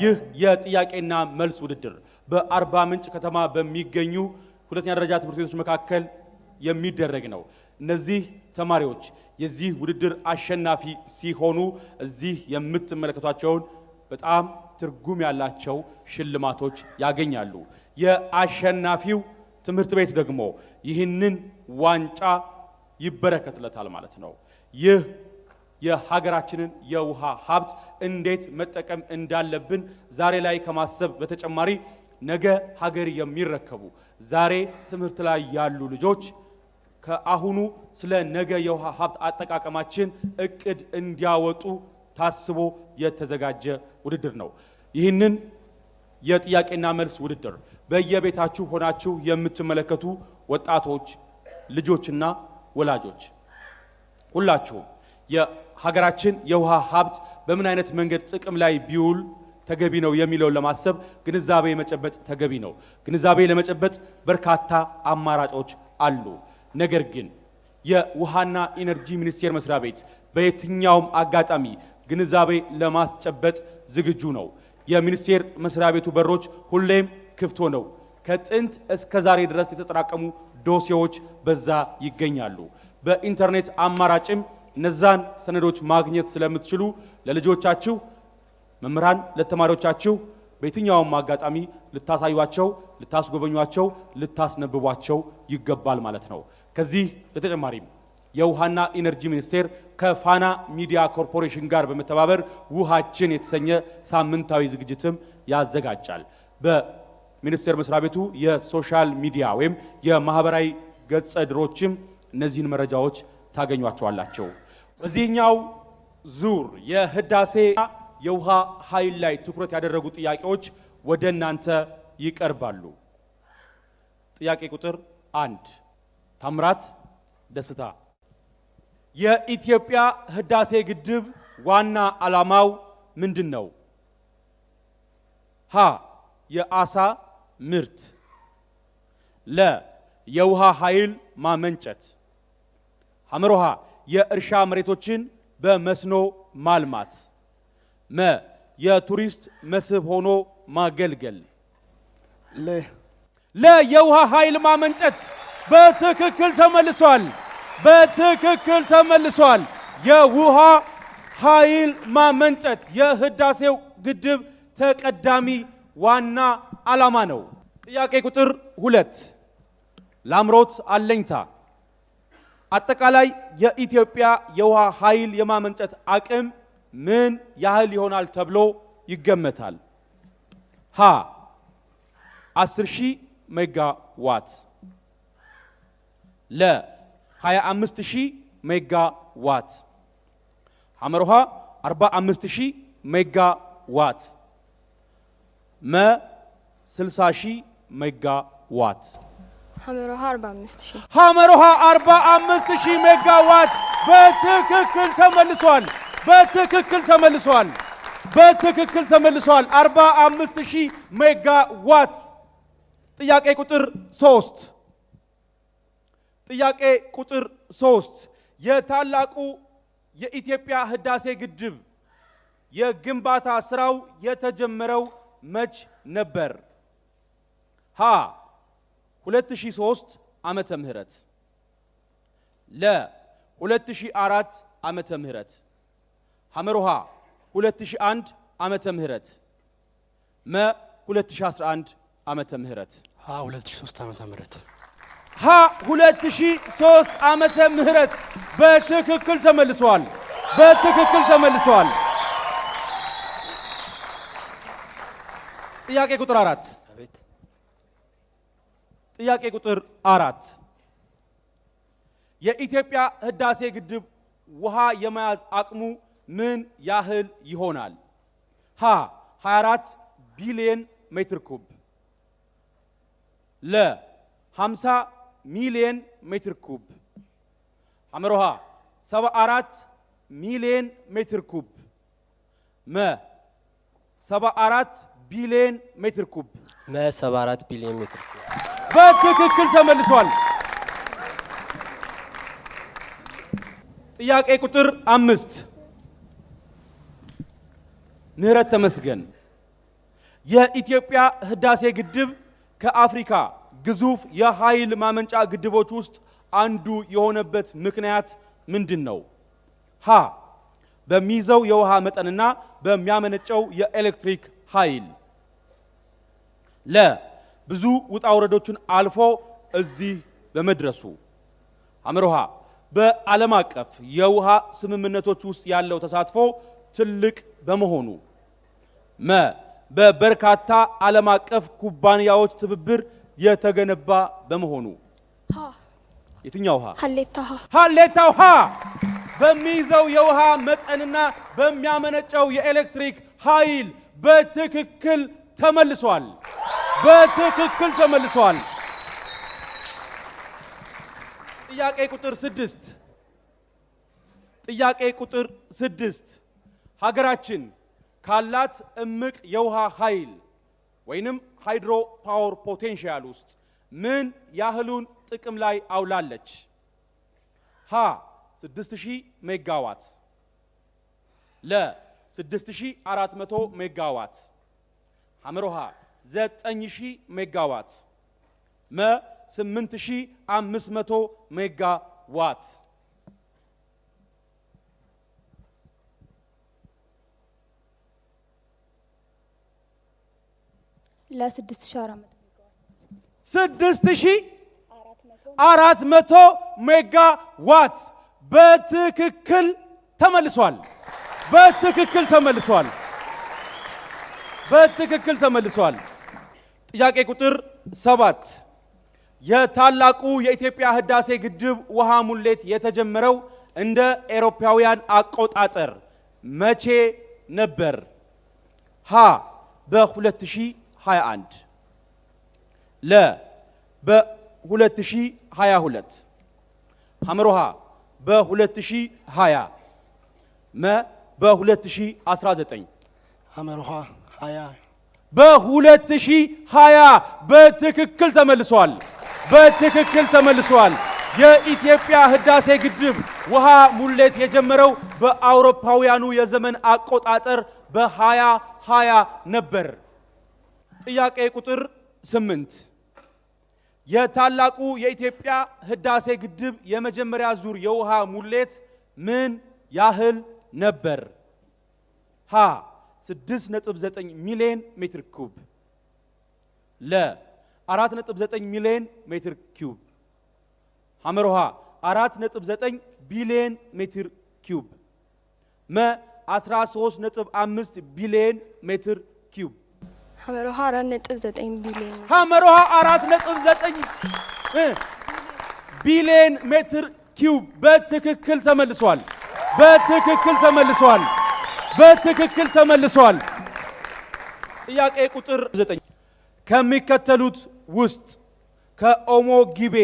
ይህ የጥያቄና መልስ ውድድር በአርባ ምንጭ ከተማ በሚገኙ ሁለተኛ ደረጃ ትምህርት ቤቶች መካከል የሚደረግ ነው። እነዚህ ተማሪዎች የዚህ ውድድር አሸናፊ ሲሆኑ እዚህ የምትመለከቷቸውን በጣም ትርጉም ያላቸው ሽልማቶች ያገኛሉ። የአሸናፊው ትምህርት ቤት ደግሞ ይህንን ዋንጫ ይበረከትለታል ማለት ነው። ይህ የሀገራችንን የውሃ ሀብት እንዴት መጠቀም እንዳለብን ዛሬ ላይ ከማሰብ በተጨማሪ ነገ ሀገር የሚረከቡ ዛሬ ትምህርት ላይ ያሉ ልጆች ከአሁኑ ስለ ነገ የውሃ ሀብት አጠቃቀማችን እቅድ እንዲያወጡ ታስቦ የተዘጋጀ ውድድር ነው። ይህንን የጥያቄና መልስ ውድድር በየቤታችሁ ሆናችሁ የምትመለከቱ ወጣቶች፣ ልጆችና ወላጆች ሁላችሁም የሀገራችን የውሃ ሀብት በምን አይነት መንገድ ጥቅም ላይ ቢውል ተገቢ ነው የሚለውን ለማሰብ ግንዛቤ መጨበጥ ተገቢ ነው። ግንዛቤ ለመጨበጥ በርካታ አማራጮች አሉ። ነገር ግን የውሃና ኢነርጂ ሚኒስቴር መስሪያ ቤት በየትኛውም አጋጣሚ ግንዛቤ ለማስጨበጥ ዝግጁ ነው። የሚኒስቴር መስሪያ ቤቱ በሮች ሁሌም ክፍት ሆነው ከጥንት እስከ ዛሬ ድረስ የተጠራቀሙ ዶሴዎች በዛ ይገኛሉ። በኢንተርኔት አማራጭም እነዛን ሰነዶች ማግኘት ስለምትችሉ ለልጆቻችሁ፣ መምህራን ለተማሪዎቻችሁ በየትኛውም አጋጣሚ ልታሳዩቸው፣ ልታስጎበኟቸው፣ ልታስነብቧቸው ይገባል ማለት ነው። ከዚህ በተጨማሪም የውሃና ኢነርጂ ሚኒስቴር ከፋና ሚዲያ ኮርፖሬሽን ጋር በመተባበር ውሃችን የተሰኘ ሳምንታዊ ዝግጅትም ያዘጋጃል። በሚኒስቴር መስሪያ ቤቱ የሶሻል ሚዲያ ወይም የማህበራዊ ገጸ ድሮችም እነዚህን መረጃዎች ታገኟቸዋላችሁ። በዚህኛው ዙር የህዳሴ የውሃ ኃይል ላይ ትኩረት ያደረጉ ጥያቄዎች ወደ እናንተ ይቀርባሉ። ጥያቄ ቁጥር 1 ታምራት ደስታ የኢትዮጵያ ህዳሴ ግድብ ዋና ዓላማው ምንድነው? ሀ የአሳ ምርት፣ ለ የውሃ ኃይል ማመንጨት፣ ሐመሮሃ የእርሻ መሬቶችን በመስኖ ማልማት፣ መ የቱሪስት መስህብ ሆኖ ማገልገል። ለ የውሃ ኃይል ማመንጨት በትክክል ተመልሷል። በትክክል ተመልሷል። የውሃ ኃይል ማመንጨት የህዳሴው ግድብ ተቀዳሚ ዋና ዓላማ ነው። ጥያቄ ቁጥር 2 ላምሮት አለኝታ አጠቃላይ የኢትዮጵያ የውሃ ኃይል የማመንጨት አቅም ምን ያህል ይሆናል ተብሎ ይገመታል? ሀ 10,000 ሜጋዋት፣ ለ 25,000 ሜጋዋት፣ ሐመሮሃ 45,000 ሜጋዋት፣ መ 60,000 ሜጋዋት። ሐመሮሃ 45,000 ሐመሮሃ 45,000 ሜጋዋት በትክክል ተመልሷል። በትክክል ተመልሷል። በትክክል ተመልሷል። 45,000 ሜጋዋት። ጥያቄ ቁጥር 3 ጥያቄ ቁጥር 3 የታላቁ የኢትዮጵያ ህዳሴ ግድብ የግንባታ ስራው የተጀመረው መች ነበር? ሀ 2003 ዓመተ ምህረት፣ ለ 2004 ዓመተ ምህረት፣ ሐመሮሃ 2001 ዓመተ ምህረት፣ መ 2011 ዓመተ ምህረት። ሀ 2003 ዓመተ ምህረት። ሀ 2003 ዓመተ ምህረት በትክክል ተመልሷል። በትክክል ተመልሷል። ጥያቄ ቁጥር 4 ጥያቄ ቁጥር 4 የኢትዮጵያ ህዳሴ ግድብ ውሃ የመያዝ አቅሙ ምን ያህል ይሆናል? ሀ 24 ቢሊዮን ሜትር ኩብ፣ ለ 50 ሚሊዮን ሜትር ኩብ፣ ሐመሮሃ 74 ሚሊዮን ሜትር ኩብ፣ መ 74 ቢሊዮን ሜትር ኩብ። መ 74 ቢሊዮን ሜትር ኩብ በትክክል ተመልሷል። ጥያቄ ቁጥር 5 ምህረት ተመስገን የኢትዮጵያ ህዳሴ ግድብ ከአፍሪካ ግዙፍ የኃይል ማመንጫ ግድቦች ውስጥ አንዱ የሆነበት ምክንያት ምንድን ነው? ሀ በሚይዘው የውሃ መጠንና በሚያመነጨው የኤሌክትሪክ ኃይል፣ ለ ብዙ ውጣ ውረዶችን አልፎ እዚህ በመድረሱ፣ ሐመሮሃ በዓለም አቀፍ የውሃ ስምምነቶች ውስጥ ያለው ተሳትፎ ትልቅ በመሆኑ፣ መ በበርካታ ዓለም አቀፍ ኩባንያዎች ትብብር የተገነባ በመሆኑ። የትኛው ሀ? ሀሌታው ሀ በሚይዘው የውሃ መጠንና በሚያመነጨው የኤሌክትሪክ ኃይል በትክክል ተመልሷል። በትክክል ተመልሷል። ጥያቄ ቁጥር 6 ጥያቄ ቁጥር 6 ሀገራችን ካላት እምቅ የውሃ ኃይል ወይንም ሃይድሮ ፓወር ፖቴንሻል ውስጥ ምን ያህሉን ጥቅም ላይ አውላለች? ሀ 6000 ሜጋዋት፣ ለ 6400 ሜጋዋት፣ ሐመሮሃ 9000 ሜጋዋት፣ መ 8500 ሜጋዋት። ለ6400 ሜጋዋት በትክክል ተመልሷል። በትክክል ተመልሷል። በትክክል ተመልሷል። ጥያቄ ቁጥር 7 የታላቁ የኢትዮጵያ ህዳሴ ግድብ ውሃ ሙሌት የተጀመረው እንደ ኤሮፓውያን አቆጣጠር መቼ ነበር? ሀ በ2021 ለ በ2022 ሐመሮሃ በ2020 መ በ2019 ሐመሮሃ 20 በ2020 በትክክል ተመልሷል። በትክክል ተመልሷል። የኢትዮጵያ ህዳሴ ግድብ ውሃ ሙሌት የጀመረው በአውሮፓውያኑ የዘመን አቆጣጠር በ2020 ነበር። ጥያቄ ቁጥር 8 የታላቁ የኢትዮጵያ ህዳሴ ግድብ የመጀመሪያ ዙር የውሃ ሙሌት ምን ያህል ነበር? ሀ 6.9 ሚሊዮን ሜትር ኩብ ለ 4.9 ሚሊዮን ሜትር ኩብ ሐመሮሃ 4.9 ቢሊዮን ሜትር ኩብ መ 13.5 ቢሊዮን ሜትር ኩብ ሐመሮሃ 4.9 ቢሊዮን ሐመሮሃ 4.9 ቢሊዮን ሜትር ኩብ በትክክል ተመልሷል። በትክክል ተመልሷል። በትክክል ተመልሷል። ጥያቄ ቁጥር 9 ከሚከተሉት ውስጥ ከኦሞ ጊቤ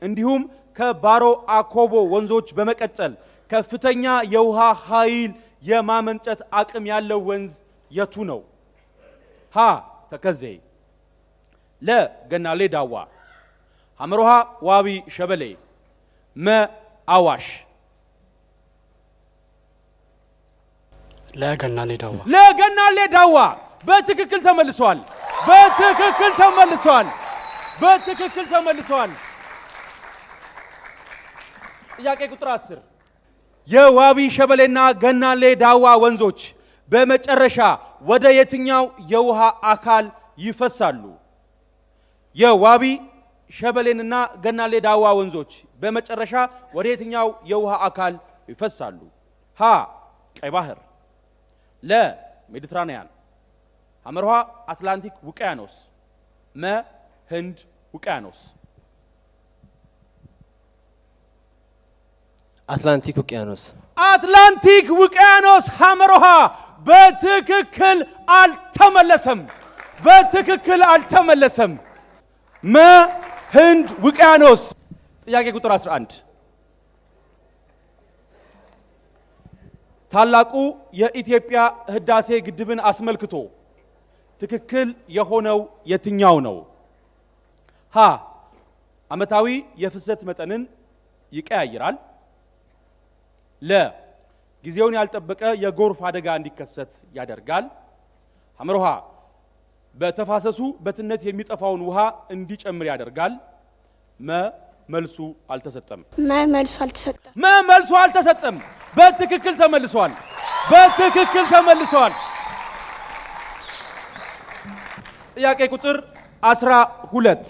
እንዲሁም ከባሮ አኮቦ ወንዞች በመቀጠል ከፍተኛ የውሃ ኃይል የማመንጨት አቅም ያለው ወንዝ የቱ ነው? ሀ ተከዜ ለ ገናሌ ዳዋ ሐመሮሃ ዋቢ ሸበሌ መ አዋሽ ለገናሌ ዳዋ ለገናሌ ዳዋ በትክክል ተመልሷል። በትክክል ተመልሷል። በትክክል ተመልሷል። ጥያቄ ቁጥር 10 የዋቢ ሸበሌና ገናሌ ዳዋ ወንዞች በመጨረሻ ወደ የትኛው የውሃ አካል ይፈሳሉ? የዋቢ ሸበሌንና ገናሌ ዳዋ ወንዞች በመጨረሻ ወደ የትኛው የውሃ አካል ይፈሳሉ? ሀ ቀይ ባህር ለ ሜዲትራኒያን ሐመርሃ አትላንቲክ ውቅያኖስ መ ህንድ ውቅያኖስ አትላንቲክ ውቅያኖስ አትላንቲክ ውቅያኖስ ሐመርሃ በትክክል አልተመለሰም። በትክክል አልተመለሰም። መ ህንድ ውቅያኖስ። ጥያቄ ቁጥር 11 ታላቁ የኢትዮጵያ ህዳሴ ግድብን አስመልክቶ ትክክል የሆነው የትኛው ነው? ሀ ዓመታዊ የፍሰት መጠንን ይቀያይራል። ለ ጊዜውን ያልጠበቀ የጎርፍ አደጋ እንዲከሰት ያደርጋል። ሐመርሃ በተፋሰሱ በትነት የሚጠፋውን ውሃ እንዲጨምር ያደርጋል። መልሱ አልተሰጠም። መልሱ አልተሰጠም። መልሱ አልተሰጠም። በትክክል ተመልሷል። በትክክል ተመልሷል። ጥያቄ ቁጥር 12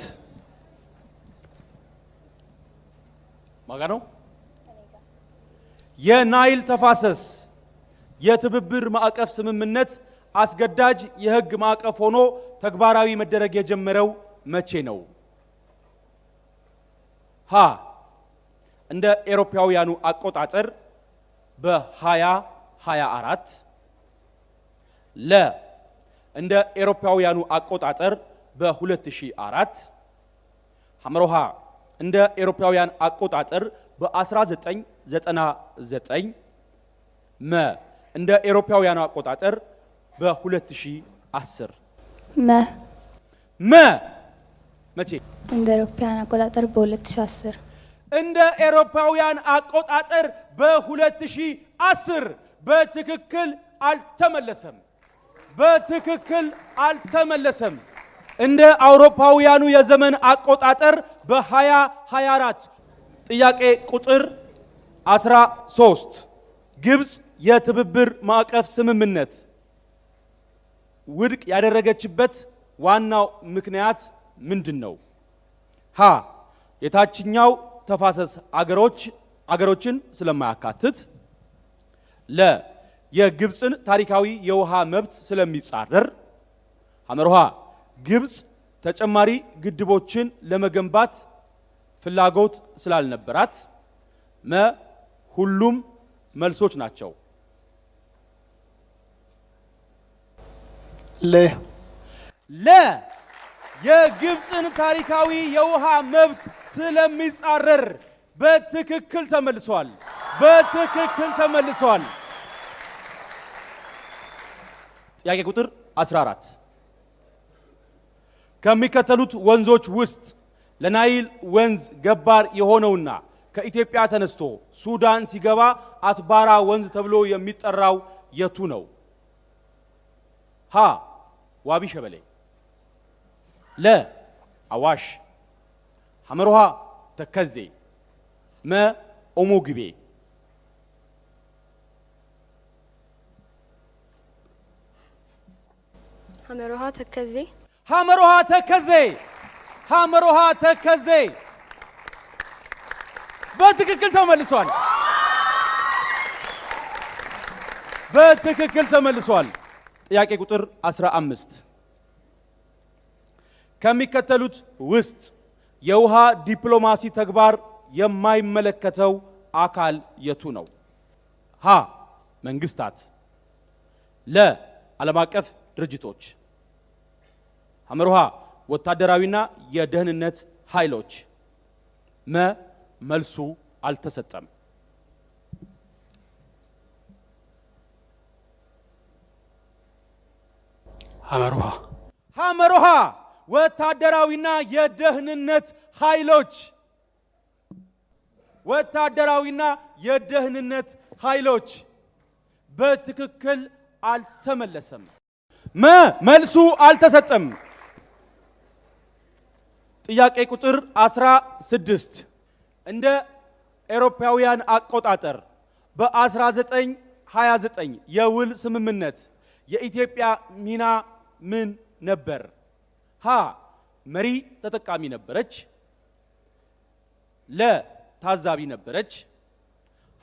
ማጋ ነው። የናይል ተፋሰስ የትብብር ማዕቀፍ ስምምነት አስገዳጅ የህግ ማዕቀፍ ሆኖ ተግባራዊ መደረግ የጀመረው መቼ ነው? ሀ እንደ ኤሮፓውያኑ አቆጣጠር በ2024 ለ እንደ ኤሮፓውያኑ አቆጣጠር በ2004 ሐመርሃ እንደ ኤሮፓውያን አቆጣጠር በ1999 መ እንደ ኤሮፓውያኑ አቆጣጠር በ2010 መቼ? እንደ ኤሮፓውያን አቆጣጠር በ2010 እንደ ኤሮፓውያን አቆጣጠር በ2010 በትክክል አልተመለሰም። በትክክል አልተመለሰም። እንደ አውሮፓውያኑ የዘመን አቆጣጠር በ2024 ጥያቄ ቁጥር 13 ግብጽ የትብብር ማዕቀፍ ስምምነት ውድቅ ያደረገችበት ዋናው ምክንያት ምንድን ነው? ሀ የታችኛው ተፋሰስ አገሮችን ስለማያካትት ለ የግብጽን ታሪካዊ የውሃ መብት ስለሚጻረር ሐመርሃ ግብጽ ተጨማሪ ግድቦችን ለመገንባት ፍላጎት ስላልነበራት መ ሁሉም መልሶች ናቸው። ለ የግብፅን ታሪካዊ የውሃ መብት ስለሚጻረር በትክክል ተመልሷል። በትክክል ተመልሷል። ጥያቄ ቁጥር 14 ከሚከተሉት ወንዞች ውስጥ ለናይል ወንዝ ገባር የሆነውና ከኢትዮጵያ ተነስቶ ሱዳን ሲገባ አትባራ ወንዝ ተብሎ የሚጠራው የቱ ነው? ሀ ዋቢ ሸበሌ፣ ለ አዋሽ፣ ሐመርሃ ተከዜ፣ መ ኦሞ ግቤ። ሐመርሃ ተከዜ። ሐመርሃ ተከዜ። ሐመርሃ ተከዜ በትክክል ተመልሷል። በትክክል ተመልሷል። ጥያቄ ቁጥር 15 ከሚከተሉት ውስጥ የውሃ ዲፕሎማሲ ተግባር የማይመለከተው አካል የቱ ነው? ሀ መንግስታት፣ ለ ዓለም አቀፍ ድርጅቶች፣ ሐመርሃ ወታደራዊና የደህንነት ኃይሎች፣ መ መልሱ አልተሰጠም። ሐመርሃ ሐመርሃ ወታደራዊና የደህንነት ኃይሎች። ወታደራዊና የደህንነት ኃይሎች በትክክል አልተመለሰም። መ መልሱ አልተሰጠም። ጥያቄ ቁጥር 16 እንደ ኤሮፓውያን አቆጣጠር በ1929 የውል ስምምነት የኢትዮጵያ ሚና ምን ነበር? ሀ መሪ ተጠቃሚ ነበረች፣ ለ ታዛቢ ነበረች፣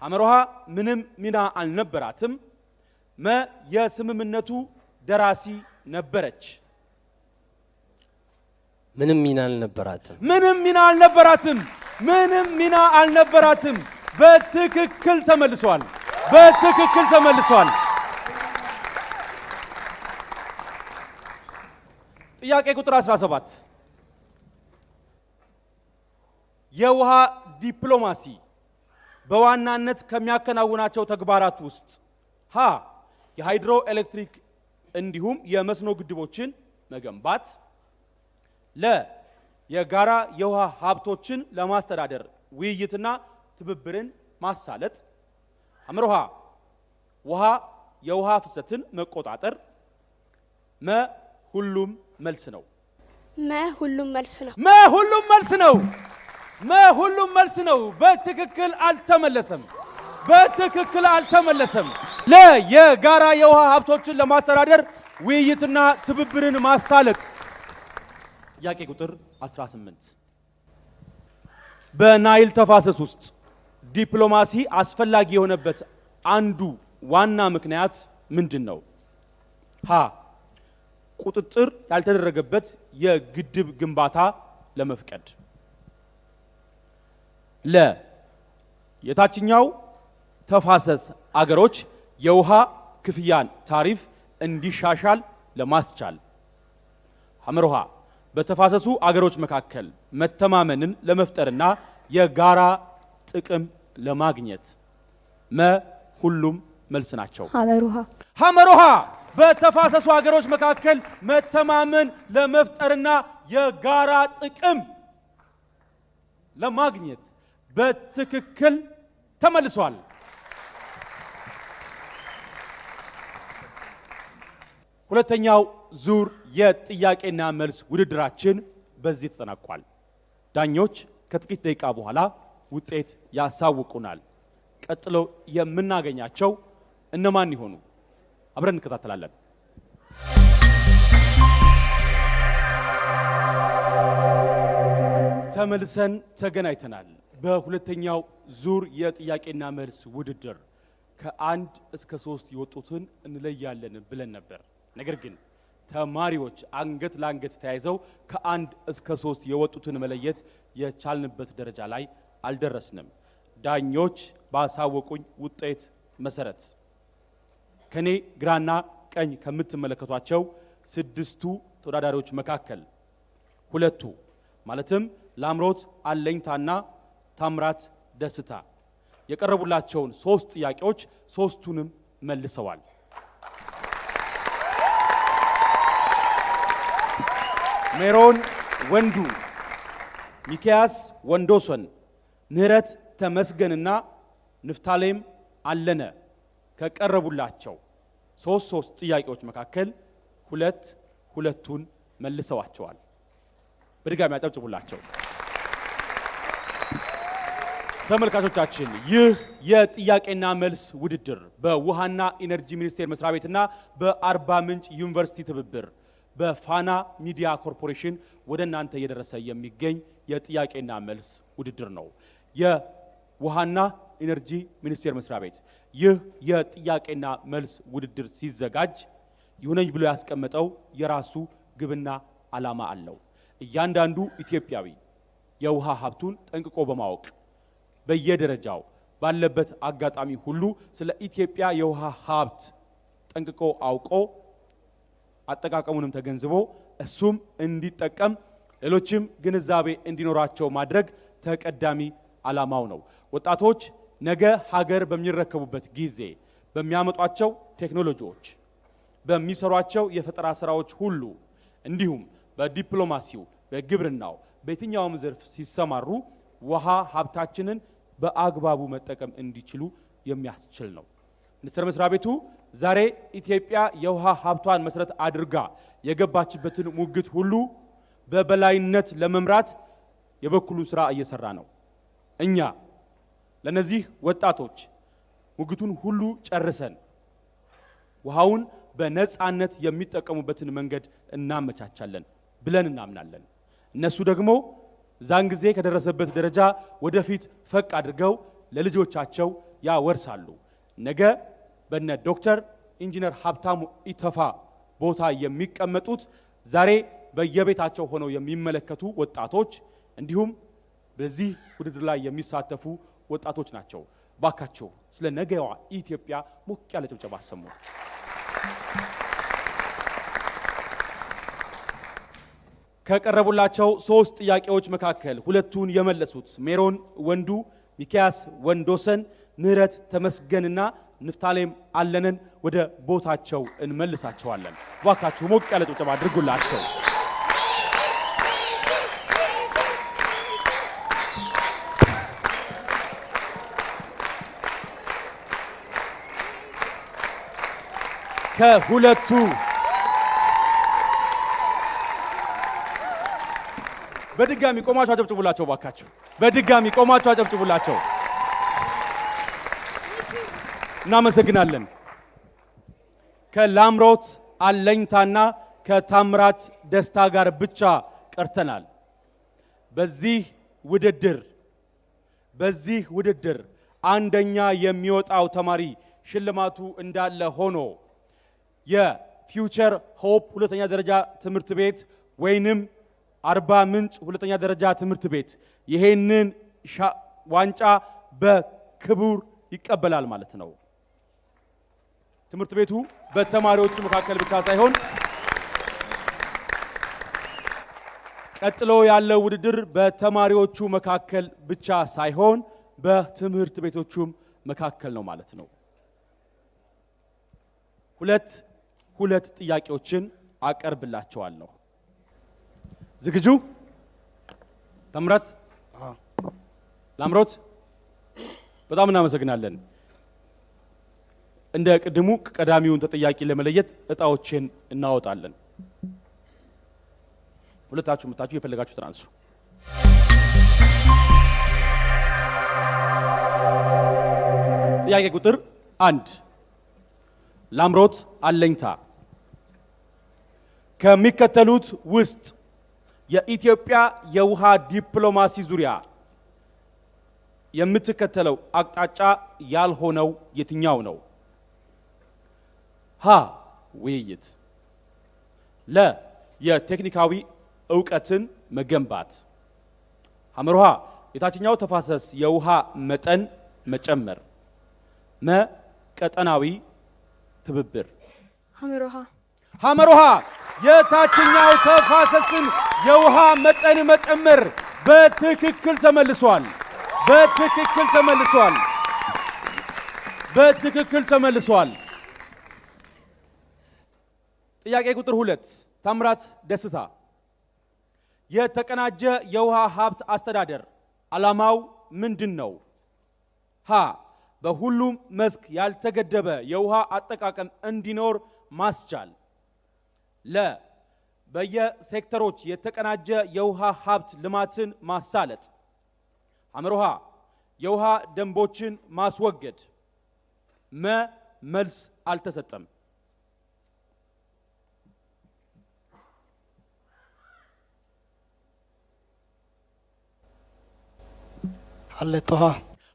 ሐመርሃ ምንም ሚና አልነበራትም፣ መ የስምምነቱ ደራሲ ነበረች። ምንም ሚና አልነበራትም። ምንም ሚና አልነበራትም። ምንም ሚና አልነበራትም። በትክክል ተመልሷል። በትክክል ተመልሷል። ጥያቄ ቁጥር 17 የውሃ ዲፕሎማሲ በዋናነት ከሚያከናውናቸው ተግባራት ውስጥ ሀ የሃይድሮ ኤሌክትሪክ እንዲሁም የመስኖ ግድቦችን መገንባት፣ ለ የጋራ የውሃ ሀብቶችን ለማስተዳደር ውይይትና ትብብርን ማሳለጥ፣ ሐመርሃ ውሃ የውሃ ፍሰትን መቆጣጠር፣ መ ሁሉም መልስ ነው። መ ሁሉም መልስ ነው። መ ሁሉም መልስ ነው። መ ሁሉም መልስ ነው። በትክክል አልተመለሰም። በትክክል አልተመለሰም። ለ የጋራ የውሃ ሀብቶችን ለማስተዳደር ውይይትና ትብብርን ማሳለጥ። ጥያቄ ቁጥር 18 በናይል ተፋሰስ ውስጥ ዲፕሎማሲ አስፈላጊ የሆነበት አንዱ ዋና ምክንያት ምንድን ነው? ሀ ቁጥጥር ያልተደረገበት የግድብ ግንባታ ለመፍቀድ፣ ለ የታችኛው ተፋሰስ አገሮች የውሃ ክፍያን ታሪፍ እንዲሻሻል ለማስቻል፣ ሐመርሃ በተፋሰሱ አገሮች መካከል መተማመንን ለመፍጠርና የጋራ ጥቅም ለማግኘት፣ መ ሁሉም መልስ ናቸው። ሐመርሃ በተፋሰሱ ሀገሮች መካከል መተማመን ለመፍጠርና የጋራ ጥቅም ለማግኘት በትክክል ተመልሷል። ሁለተኛው ዙር የጥያቄና መልስ ውድድራችን በዚህ ተጠናቋል። ዳኞች ከጥቂት ደቂቃ በኋላ ውጤት ያሳውቁናል። ቀጥሎ የምናገኛቸው እነማን ይሆኑ? አብረን እንከታተላለን። ተመልሰን ተገናኝተናል። በሁለተኛው ዙር የጥያቄና መልስ ውድድር ከ1 እስከ 3 የወጡትን እንለያለን ብለን ነበር። ነገር ግን ተማሪዎች አንገት ለአንገት ተያይዘው ከ1 እስከ 3 የወጡትን መለየት የቻልንበት ደረጃ ላይ አልደረስንም። ዳኞች ባሳወቁኝ ውጤት መሰረት ከኔ ግራና ቀኝ ከምትመለከቷቸው 6ቱ ተወዳዳሪዎች መካከል 2ቱ ማለትም ላምሮት አለኝታና ታምራት ደስታ የቀረቡላቸውን 3 ጥያቄዎች 3ቱንም መልሰዋል። ሜሮን ወንዱ፣ ሚኪያስ ወንዶሰን፣ ምህረት ተመስገንና ንፍታሌም አለነ ከቀረቡላቸው 3 ጥያቄዎች መካከል 2ቱን መልሰዋቸዋል። በድጋሚ አጨብጭቡላቸው። ተመልካቾቻችን ይህ የጥያቄና መልስ ውድድር በውሃና ኢነርጂ ሚኒስቴር መስሪያ ቤትና በአርባ ምንጭ ዩኒቨርሲቲ ትብብር በፋና ሚዲያ ኮርፖሬሽን ወደ እናንተ እየደረሰ የሚገኝ የጥያቄና መልስ ውድድር ነው። የውሃና ኢነርጂ ሚኒስቴር መስሪያ ቤት ይህ የጥያቄና መልስ ውድድር ሲዘጋጅ ይሁነኝ ብሎ ያስቀመጠው የራሱ ግብና ዓላማ አለው። እያንዳንዱ ኢትዮጵያዊ የውሃ ሀብቱን ጠንቅቆ በማወቅ በየደረጃው ባለበት አጋጣሚ ሁሉ ስለ ኢትዮጵያ የውሃ ሀብት ጠንቅቆ አውቆ አጠቃቀሙንም ተገንዝቦ እሱም እንዲጠቀም ሌሎችም ግንዛቤ እንዲኖራቸው ማድረግ ተቀዳሚ ዓላማው ነው። ወጣቶች ነገ ሀገር በሚረከቡበት ጊዜ በሚያመጧቸው ቴክኖሎጂዎች፣ በሚሰሯቸው የፈጠራ ስራዎች ሁሉ እንዲሁም በዲፕሎማሲው፣ በግብርናው፣ በየትኛውም ዘርፍ ሲሰማሩ ውሃ ሀብታችንን በአግባቡ መጠቀም እንዲችሉ የሚያስችል ነው። ሚኒስቴር መስሪያ ቤቱ ዛሬ ኢትዮጵያ የውሃ ሀብቷን መሰረት አድርጋ የገባችበትን ሙግት ሁሉ በበላይነት ለመምራት የበኩሉን ስራ እየሰራ ነው። እኛ ለነዚህ ወጣቶች ሙግቱን ሁሉ ጨርሰን ውሃውን በነፃነት የሚጠቀሙበትን መንገድ እናመቻቻለን ብለን እናምናለን። እነሱ ደግሞ ዛን ጊዜ ከደረሰበት ደረጃ ወደፊት ፈቅ አድርገው ለልጆቻቸው ያወርሳሉ። ነገ በነ ዶክተር ኢንጂነር ሀብታሙ ኢተፋ ቦታ የሚቀመጡት ዛሬ በየቤታቸው ሆነው የሚመለከቱ ወጣቶች እንዲሁም በዚህ ውድድር ላይ የሚሳተፉ ወጣቶች ናቸው። ባካችሁ ስለ ነገዋ ኢትዮጵያ ሞቅ ያለ ጭብጨባ አሰሙ። ከቀረቡላቸው 3 ጥያቄዎች መካከል 2ቱን የመለሱት ሜሮን ወንዱ፣ ሚኪያስ ወንዶሰን፣ ምህረት ተመስገንና ንፍታሌም አለነን ወደ ቦታቸው እንመልሳቸዋለን። ባካችሁ ሞቅ ያለ ጭብጨባ አድርጉላቸው። ከሁለቱ በድጋሚ ቆማችሁ አጨብጭቡላቸው። ባካችሁ በድጋሚ ቆማችሁ አጨብጭቡላቸው። እናመሰግናለን። ከላምሮት አለኝታና ከታምራት ደስታ ጋር ብቻ ቀርተናል። በዚህ ውድድር አንደኛ የሚወጣው ተማሪ ሽልማቱ እንዳለ ሆኖ የፊውቸር ሆፕ ሁለተኛ ደረጃ ትምህርት ቤት ወይንም አርባ ምንጭ ሁለተኛ ደረጃ ትምህርት ቤት ይሄንን ዋንጫ በክብር ይቀበላል ማለት ነው። ትምህርት ቤቱ በተማሪዎቹ መካከል ብቻ ሳይሆን ቀጥሎ ያለው ውድድር በተማሪዎቹ መካከል ብቻ ሳይሆን በትምህርት ቤቶቹም መካከል ነው ማለት ነው። ሁለት ጥያቄዎችን አቀርብላቸዋለሁ። ዝግጁ? ታምራት፣ ላምሮት በጣም እናመሰግናለን። እንደ ቅድሙ ቀዳሚውን ተጠያቂ ለመለየት እጣዎችን እናወጣለን። ሁለታችሁ መጣችሁ የፈለጋችሁ ትራንሱ። ጥያቄ ቁጥር 1 ላምሮት አለኝታ ከሚከተሉት ውስጥ የኢትዮጵያ የውሃ ዲፕሎማሲ ዙሪያ የምትከተለው አቅጣጫ ያልሆነው የትኛው ነው? ሀ ውይይት፣ ለ የቴክኒካዊ እውቀትን መገንባት ሐመርሃ የታችኛው ተፋሰስ የውሃ መጠን መጨመር መ ቀጠናዊ ትብብር ሐመርሃ የታችኛው ተፋሰስን የውሃ መጠን መጨመር በትክክል ተመልሷል። ጥያቄ ቁጥር 2 ታምራት ደስታ የተቀናጀ የውሃ ሀብት አስተዳደር ዓላማው ምንድነው? ሀ በሁሉም መስክ ያልተገደበ የውሃ አጠቃቀም እንዲኖር ማስቻል። ለ በየሴክተሮች የተቀናጀ የውሃ ሀብት ልማትን ማሳለጥ። ሐመርሃ የውሃ ደንቦችን ማስወገድ። መ መልስ አልተሰጠም።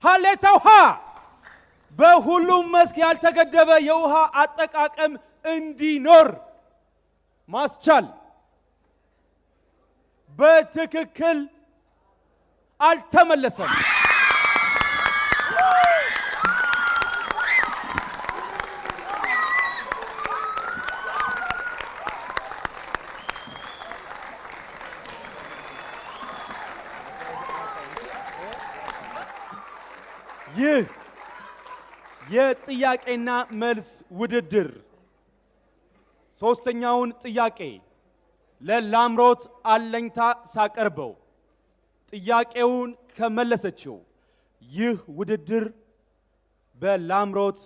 ሀሌታ ውሃ በሁሉም መስክ ያልተገደበ የውሃ አጠቃቀም እንዲኖር ማስቻል በትክክል አልተመለሰም። ይህ የጥያቄና መልስ ውድድር ሶስተኛውን ጥያቄ ለላምሮት አለኝታ ሳቀርበው ጥያቄውን ከመለሰችው ይህ ውድድር በላምሮት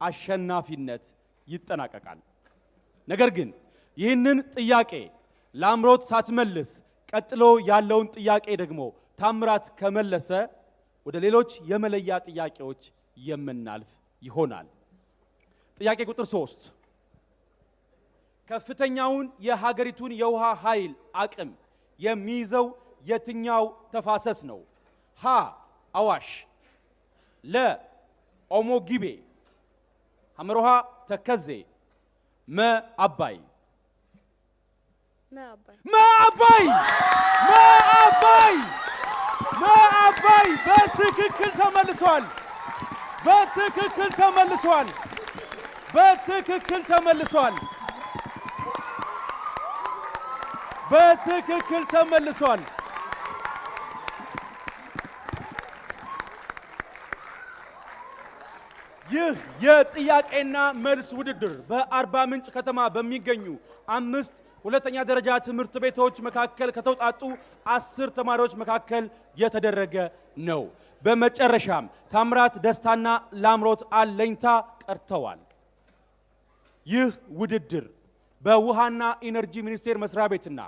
አሸናፊነት ይጠናቀቃል። ነገር ግን ይህንን ጥያቄ ላምሮት ሳትመልስ ቀጥሎ ያለውን ጥያቄ ደግሞ ታምራት ከመለሰ ወደ ሌሎች የመለያ ጥያቄዎች የምናልፍ ይሆናል። ጥያቄ ቁጥር 3 ከፍተኛውን የሀገሪቱን የውሃ ኃይል አቅም የሚይዘው የትኛው ተፋሰስ ነው? ሀ አዋሽ፣ ለ ኦሞ ጊቤ፣ ሐመርሃ ተከዜ፣ መ አባይ። በትክክል ተመልሷል። ይህ የጥያቄና መልስ ውድድር በአርባ ምንጭ ከተማ በሚገኙ 5 ሁለተኛ ደረጃ ትምህርት ቤቶች መካከል ከተውጣጡ 10 ተማሪዎች መካከል የተደረገ ነው። በመጨረሻም ታምራት ደስታና ላምሮት አለኝታ ቀርተዋል። ይህ ውድድር በውሃና ኢነርጂ ሚኒስቴር መስሪያ ቤትና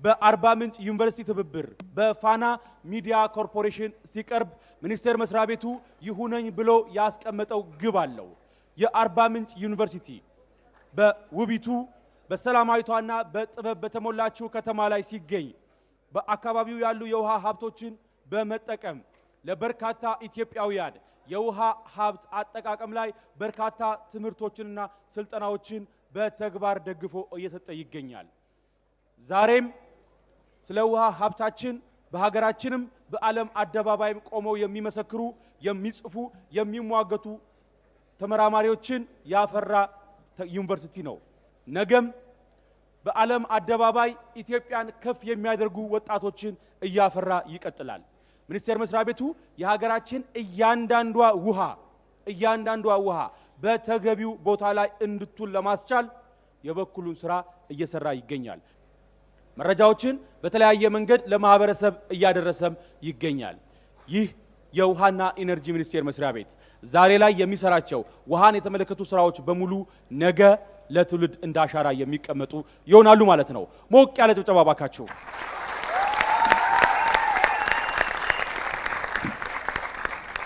በአርባ ምንጭ ዩኒቨርሲቲ ትብብር በፋና ሚዲያ ኮርፖሬሽን ሲቀርብ ሚኒስቴር መስሪያ ቤቱ ይሁነኝ ብሎ ያስቀመጠው ግብ አለው። የአርባ ምንጭ ዩኒቨርሲቲ በውቢቱ በሰላማዊቷና በጥበብ በተሞላችው ከተማ ላይ ሲገኝ በአካባቢው ያሉ የውሃ ሀብቶችን በመጠቀም ለበርካታ ኢትዮጵያውያን የውሃ ሀብት አጠቃቀም ላይ በርካታ ትምህርቶችንና ስልጠናዎችን በተግባር ደግፎ እየሰጠ ይገኛል። ዛሬም ስለ ውሃ ሀብታችን በሀገራችንም በዓለም አደባባይም ቆመው የሚመሰክሩ፣ የሚጽፉ፣ የሚሟገቱ ተመራማሪዎችን ያፈራ ዩኒቨርሲቲ ነው። ነገም በዓለም አደባባይ ኢትዮጵያን ከፍ የሚያደርጉ ወጣቶችን እያፈራ ይቀጥላል። ሚኒስቴር መስሪያ ቤቱ የሀገራችን እያንዳንዷ ውሃ በተገቢው ቦታ ላይ እንድትውል ለማስቻል የበኩሉን ስራ እየሰራ ይገኛል። መረጃዎችን በተለያየ መንገድ ለማህበረሰብ እያደረሰም ይገኛል። ይህ የውሃና ኢነርጂ ሚኒስቴር መስሪያ ቤት ዛሬ ላይ የሚሰራቸው ውሃን የተመለከቱ ስራዎች በሙሉ ነገ ለትውልድ እንዳሻራ የሚቀመጡ ይሆናሉ ማለት ነው። ሞቅ ያለ ጭብጨባ ባካችሁ።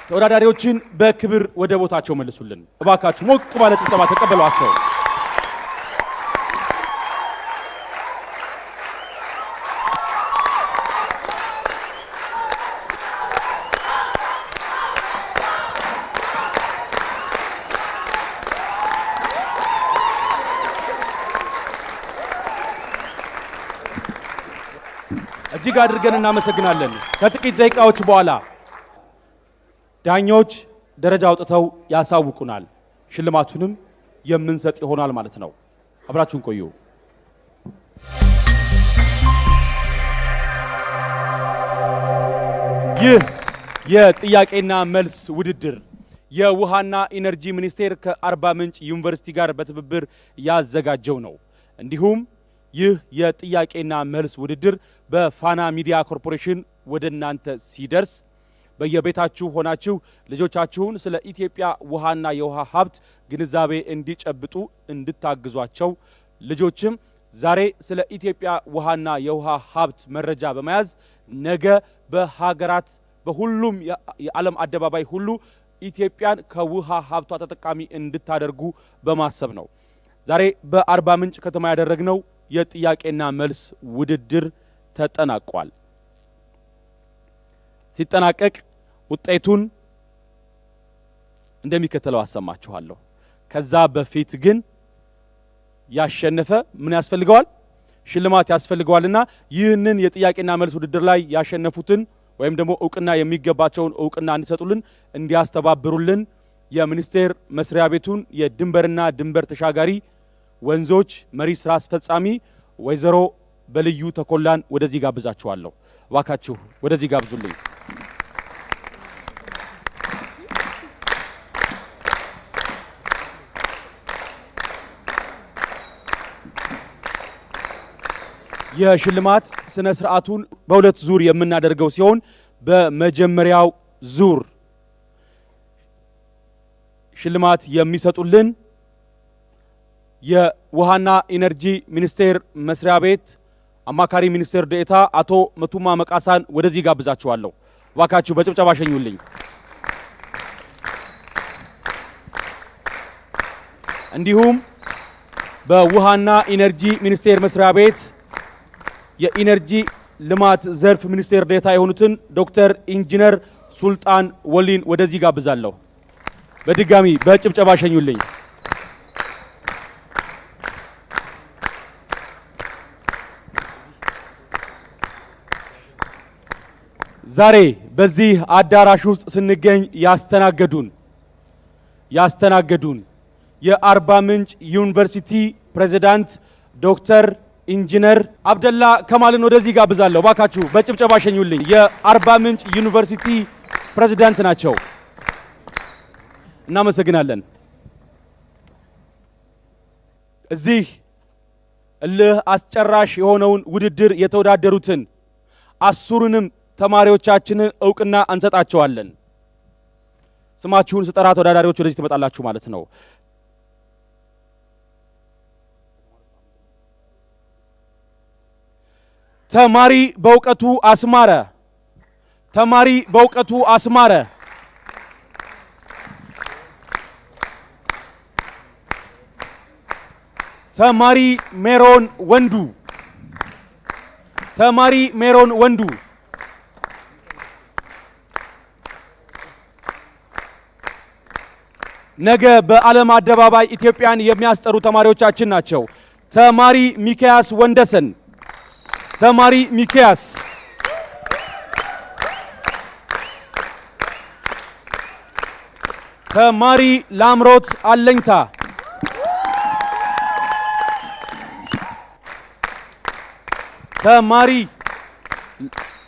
ተወዳዳሪዎችን በክብር ወደ ቦታቸው መልሱልን እባካችሁ። ሞቅ ባለ ጭብጨባ ተቀበሏቸው። እጅግ አድርገን እናመሰግናለን። ከጥቂት ደቂቃዎች በኋላ ዳኞች ደረጃ አውጥተው ያሳውቁናል። ሽልማቱንም የምንሰጥ ይሆናል ማለት ነው። አብራችሁን ቆዩ። ይህ የጥያቄና መልስ ውድድር የውሃና ኢነርጂ ሚኒስቴር ከአርባ ምንጭ ዩኒቨርሲቲ ጋር በትብብር ያዘጋጀው ነው። እንዲሁም ይህ የጥያቄና መልስ ውድድር በፋና ሚዲያ ኮርፖሬሽን ወደ እናንተ ሲደርስ በየቤታችሁ ሆናችሁ ልጆቻችሁን ስለ ኢትዮጵያ ውሃና የውሃ ሀብት ግንዛቤ እንዲጨብጡ እንድታግዟቸው፣ ልጆችም ዛሬ ስለ ኢትዮጵያ ውሃና የውሃ ሀብት መረጃ በመያዝ ነገ በሀገራት በሁሉም የዓለም አደባባይ ሁሉ ኢትዮጵያን ከውሃ ሀብቷ ተጠቃሚ እንድታደርጉ በማሰብ ነው። ዛሬ በአርባ ምንጭ ከተማ ያደረግነው የጥያቄና መልስ ውድድር ተጠናቋል። ሲጠናቀቅ ውጤቱን እንደሚከተለው አሰማችኋለሁ። ከዛ በፊት ግን ያሸነፈ ምን ያስፈልገዋል? ሽልማት ያስፈልገዋልና ይህንን የጥያቄና መልስ ውድድር ላይ ያሸነፉትን ወይም ደግሞ እውቅና የሚገባቸውን እውቅና እንዲሰጡልን እንዲያስተባብሩልን የሚኒስቴር መስሪያ ቤቱን የድንበርና ድንበር ተሻጋሪ ወንዞች መሪ ስራ አስፈጻሚ ወይዘሮ በልዩ ተኮላን ወደዚህ ጋብዛችኋለሁ። እባካችሁ ወደዚህ ጋብዙልኝ። የሽልማት ስነ ስርዓቱን በሁለት ዙር የምናደርገው ሲሆን በመጀመሪያው ዙር ሽልማት የሚሰጡልን የውሃና ኢነርጂ ሚኒስቴር መስሪያ ቤት አማካሪ ሚኒስቴር ዴኤታ አቶ መቱማ መቃሳን ወደዚህ ጋብዛችኋለሁ። እባካችሁ በጭብጨባ ሸኙልኝ። እንዲሁም በውሃና ኢነርጂ ሚኒስቴር መስሪያ ቤት የኢነርጂ ልማት ዘርፍ ሚኒስቴር ዴኤታ የሆኑትን ዶክተር ኢንጂነር ሱልጣን ወሊን ወደዚህ ጋብዛለሁ። በድጋሚ በጭብጨባ ሸኙልኝ። ዛሬ በዚህ አዳራሽ ውስጥ ስንገኝ ያስተናገዱን የአርባ ምንጭ ዩኒቨርሲቲ ፕሬዝዳንት ዶክተር ኢንጂነር አብደላ ከማልን ወደዚህ ጋብዛለሁ። ባካችሁ በጭብጨባ ሸኙልኝ። የአርባ ምንጭ ዩኒቨርሲቲ ፕሬዝዳንት ናቸው። እናመሰግናለን። እዚህ እልህ አስጨራሽ የሆነውን ውድድር የተወዳደሩትን አስሩንም ተማሪዎቻችንን እውቅና እንሰጣቸዋለን። ስማችሁን ስጠራ ተወዳዳሪዎች ወደዚህ ትመጣላችሁ ማለት ነው። ተማሪ በእውቀቱ አስማረ፣ ተማሪ በእውቀቱ አስማረ፣ ተማሪ ሜሮን ወንዱ፣ ተማሪ ሜሮን ወንዱ፣ ነገ በዓለም አደባባይ ኢትዮጵያን የሚያስጠሩ ተማሪዎቻችን ናቸው። ተማሪ ሚካያስ ወንደሰን፣ ተማሪ ሚካያስ፣ ተማሪ ላምሮት አለኝታ፣ ተማሪ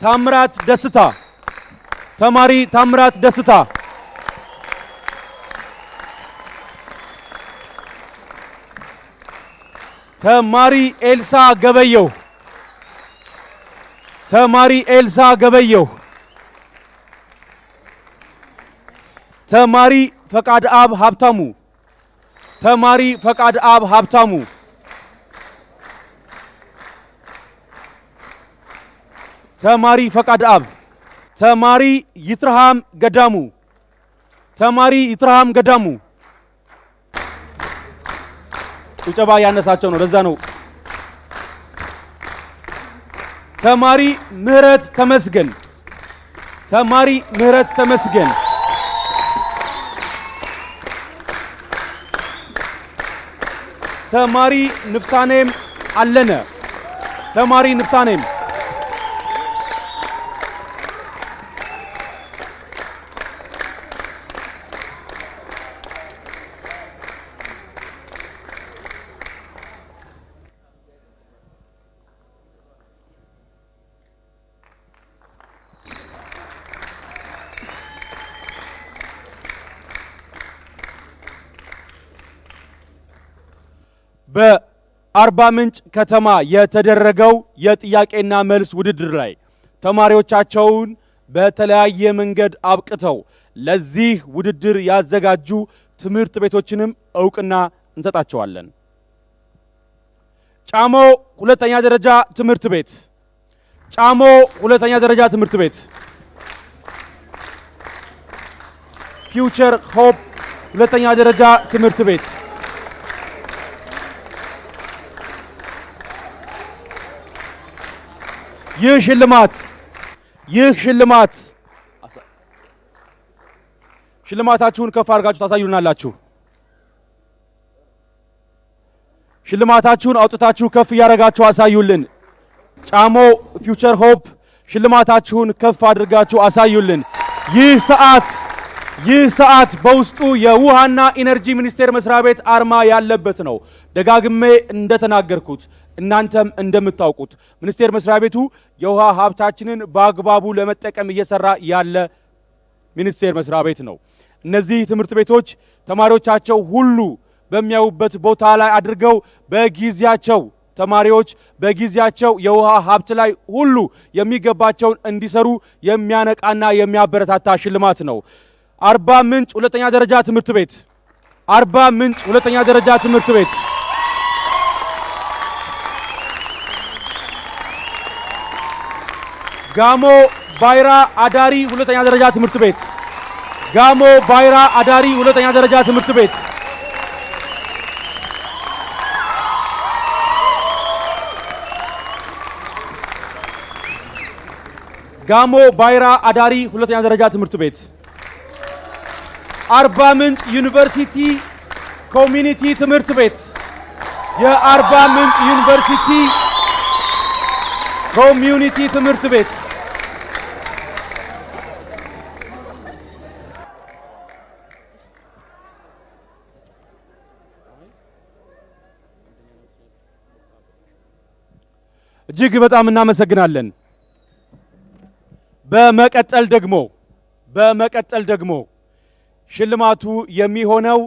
ታምራት ደስታ፣ ተማሪ ታምራት ደስታ፣ ተማሪ ኤልሳ ገበየው፣ ተማሪ ኤልሳ ገበየው፣ ተማሪ ፈቃድ አብ ሀብታሙ፣ ተማሪ ፈቃድ አብ ሀብታሙ፣ ተማሪ ፈቃድ አብ፣ ተማሪ ይትርሃም ገዳሙ፣ ተማሪ ይትርሃም ገዳሙ። ጭብጨባ ያነሳቸው ነው፣ ለዛ ነው። ተማሪ ምህረት ተመስገን፣ ተማሪ ምህረት ተመስገን፣ ተማሪ ንፍታኔም አለነ፣ ተማሪ ንፍታኔም፣ በአርባ ምንጭ ከተማ የተደረገው የጥያቄና መልስ ውድድር ላይ ተማሪዎቻቸውን በተለያየ መንገድ አብቅተው ለዚህ ውድድር ያዘጋጁ ትምህርት ቤቶችንም እውቅና እንሰጣቸዋለን። ጫሞ ሁለተኛ ደረጃ ትምህርት ቤት፣ ጫሞ ሁለተኛ ደረጃ ትምህርት ቤት፣ ፊውቸር ሆፕ ሁለተኛ ደረጃ ትምህርት ቤት፣ ይህ ሽልማት ሽልማታችሁን ከፍ አድርጋችሁ ታሳዩናላችሁ። ሽልማታችሁን አውጥታችሁ ከፍ እያደረጋችሁ አሳዩልን። ጫሞ ፊውቸር ሆፕ ሽልማታችሁን ከፍ አድርጋችሁ አሳዩልን። ይህ ሰዓት በውስጡ የውሃና ኢነርጂ ሚኒስቴር መስሪያ ቤት አርማ ያለበት ነው። ደጋግሜ እንደተናገርኩት እናንተም እንደምታውቁት ሚኒስቴር መስሪያ ቤቱ የውሃ ሀብታችንን በአግባቡ ለመጠቀም እየሰራ ያለ ሚኒስቴር መስሪያ ቤት ነው። እነዚህ ትምህርት ቤቶች ተማሪዎቻቸው ሁሉ በሚያዩበት ቦታ ላይ አድርገው በጊዜያቸው ተማሪዎች በጊዜያቸው የውሃ ሀብት ላይ ሁሉ የሚገባቸውን እንዲሰሩ የሚያነቃና የሚያበረታታ ሽልማት ነው። አርባ ምንጭ ሁለተኛ ደረጃ ትምህርት ቤት፣ አርባ ምንጭ ሁለተኛ ደረጃ ትምህርት ቤት፣ ጋሞ ባይራ አዳሪ ሁለተኛ ደረጃ ትምህርት ቤት፣ ጋሞ ባይራ አዳሪ ሁለተኛ ደረጃ ትምህርት ቤት፣ ጋሞ ባይራ አዳሪ ሁለተኛ ደረጃ ትምህርት ቤት፣ አርባ ምንጭ ዩኒቨርሲቲ ኮሚኒቲ ትምህርት ቤት፣ የአርባ ምንጭ ዩኒቨርሲቲ ኮሚዩኒቲ ትምህርት ቤት፣ እጅግ በጣም እናመሰግናለን። በመቀጠል ደግሞ ሽልማቱ የሚሆነው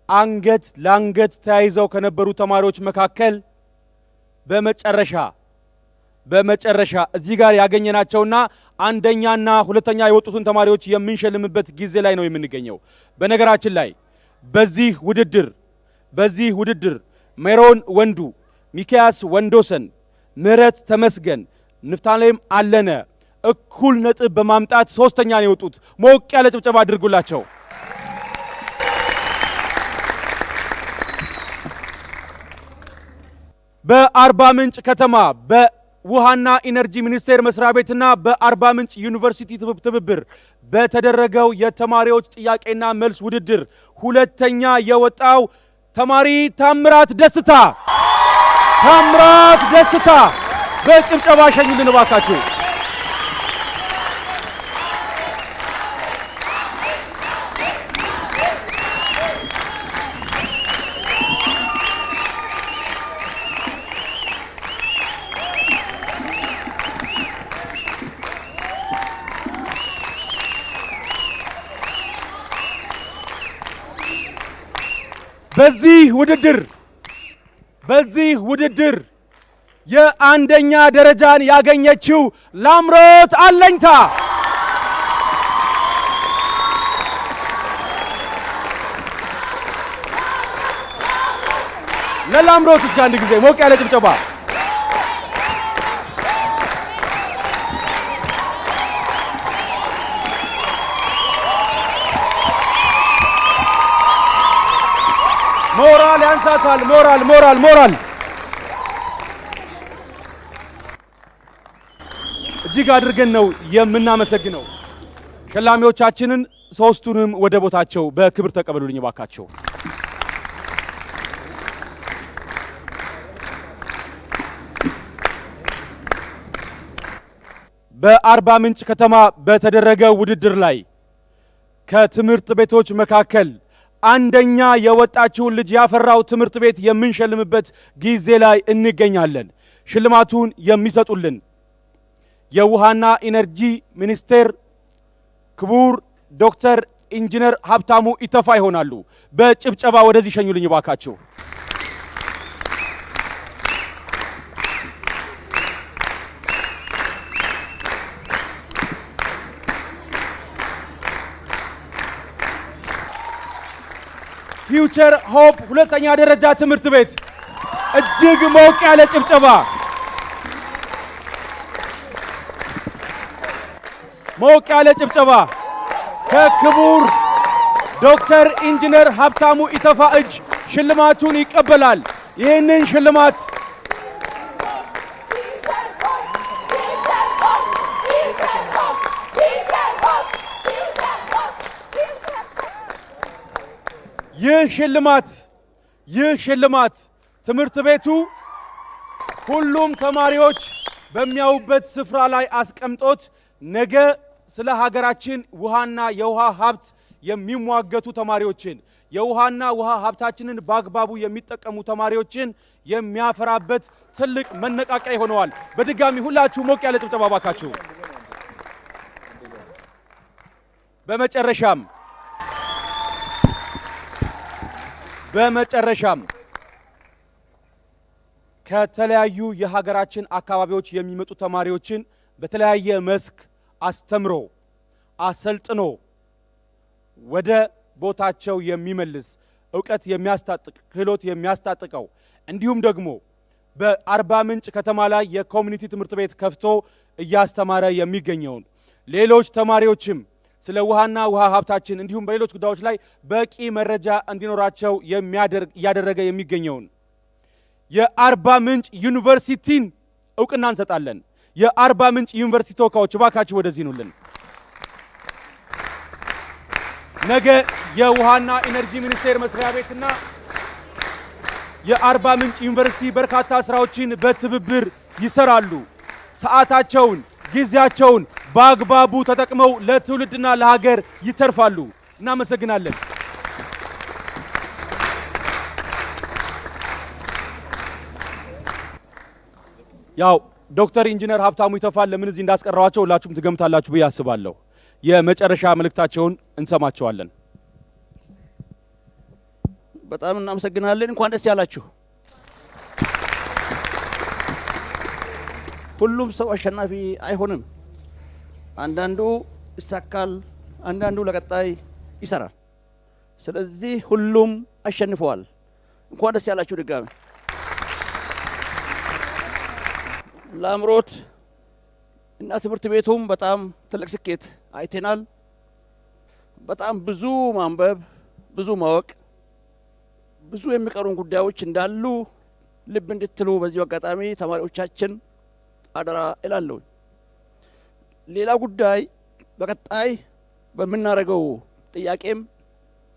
አንገት ለአንገት ተያይዘው ከነበሩ ተማሪዎች መካከል በመጨረሻ እዚህ ጋር ያገኘናቸውና አንደኛና ሁለተኛ የወጡትን ተማሪዎች የምንሸልምበት ጊዜ ላይ ነው የምንገኘው። በነገራችን ላይ በዚህ ውድድር ሜሮን ወንዱ፣ ሚኪያስ ወንዶሰን፣ ምህረት ተመስገን፣ ንፍታሌም አለነ እኩል ነጥብ በማምጣት ሶስተኛ ነው የወጡት። ሞቅ ያለ ጭብጨባ አድርጉላቸው። በአርባ ምንጭ ከተማ በውሃና ኢነርጂ ሚኒስቴር መስሪያ ቤትና በአርባ ምንጭ ዩኒቨርሲቲ ትብብር በተደረገው የተማሪዎች ጥያቄና መልስ ውድድር ሁለተኛ የወጣው ተማሪ ታምራት ደስታ በጭብጨባ ሸኙልን እባካችሁ። በዚህ ውድድር የአንደኛ ደረጃን ያገኘችው ላምሮት አለኝታ ለላምሮት እስከ አንድ ጊዜ ሞቅ ያለ ጭብጨባ። ሞራል ያንሳታል። ሞራል እጅግ አድርገን ነው የምናመሰግነው። ሸላሚዎቻችንን ሶስቱንም ወደ ቦታቸው በክብር ተቀበሉልኝ ባካቸው። በአርባ ምንጭ ከተማ በተደረገ ውድድር ላይ ከትምህርት ቤቶች መካከል አንደኛ የወጣችውን ልጅ ያፈራው ትምህርት ቤት የምንሸልምበት ጊዜ ላይ እንገኛለን። ሽልማቱን የሚሰጡልን የውሃና ኢነርጂ ሚኒስቴር ክቡር ዶክተር ኢንጂነር ሀብታሙ ኢተፋ ይሆናሉ። በጭብጨባ ወደዚህ ሸኙልኝ ባካችሁ። ፊውቸር ሆፕ ሁለተኛ ደረጃ ትምህርት ቤት እጅግ ሞቅ ያለ ጭብጨባ ሞቅ ያለ ጭብጨባ ከክቡር ዶክተር ኢንጂነር ሀብታሙ ኢተፋ እጅ ሽልማቱን ይቀበላል። ይህንን ሽልማት ይህ ሽልማት ትምህርት ቤቱ ሁሉም ተማሪዎች በሚያዩበት ስፍራ ላይ አስቀምጦት ነገ ስለ ሀገራችን ውሃና የውሃ ሀብት የሚሟገቱ ተማሪዎችን የውሃና ውሃ ሀብታችንን በአግባቡ የሚጠቀሙ ተማሪዎችን የሚያፈራበት ትልቅ መነቃቂያ ይሆነዋል። በድጋሚ ሁላችሁ ሞቅ ያለ ጭብጨባ ባካችሁ። በመጨረሻም ከተለያዩ የሀገራችን አካባቢዎች የሚመጡ ተማሪዎችን በተለያየ መስክ አስተምሮ አሰልጥኖ ወደ ቦታቸው የሚመልስ ዕውቀት የሚያስታጥቅ ክህሎት የሚያስታጥቀው እንዲሁም ደግሞ በአርባ ምንጭ ከተማ ላይ የኮሚኒቲ ትምህርት ቤት ከፍቶ እያስተማረ የሚገኘውን ሌሎች ተማሪዎችም ስለ ውሃና ውሃ ሀብታችን እንዲሁም በሌሎች ጉዳዮች ላይ በቂ መረጃ እንዲኖራቸው እያደረገ የሚገኘውን የአርባ ምንጭ ዩኒቨርሲቲን ዕውቅና እንሰጣለን። የአርባ ምንጭ ዩኒቨርሲቲ ተወካዮች እባካችሁ ወደዚህ ኑልን። ነገ የውሃና ኢነርጂ ሚኒስቴር መስሪያ ቤትና የአርባ ምንጭ ዩኒቨርሲቲ በርካታ ስራዎችን በትብብር ይሰራሉ። ሰዓታቸውን፣ ጊዜያቸውን በአግባቡ ተጠቅመው ለትውልድና ለሀገር ይተርፋሉ። እናመሰግናለን። ያው ዶክተር ኢንጂነር ሀብታሙ ኢተፋን ለምን እዚህ እንዳስቀረዋቸው ሁላችሁም ትገምታላችሁ ብዬ አስባለሁ። የመጨረሻ መልእክታቸውን እንሰማቸዋለን። በጣም እናመሰግናለን። እንኳን ደስ ያላችሁ። ሁሉም ሰው አሸናፊ አይሆንም። አንዳንዱ ይሳካል፣ አንዳንዱ ለቀጣይ ይሰራል። ስለዚህ ሁሉም አሸንፈዋል። እንኳን ደስ ያላችሁ ድጋሚ። ለአምሮት እና ትምህርት ቤቱም በጣም ትልቅ ስኬት አይተናል። በጣም ብዙ ማንበብ፣ ብዙ ማወቅ፣ ብዙ የሚቀሩን ጉዳዮች እንዳሉ ልብ እንድትሉ በዚሁ አጋጣሚ ተማሪዎቻችን አደራ እላለሁ። ሌላ ጉዳይ በቀጣይ በምናደርገው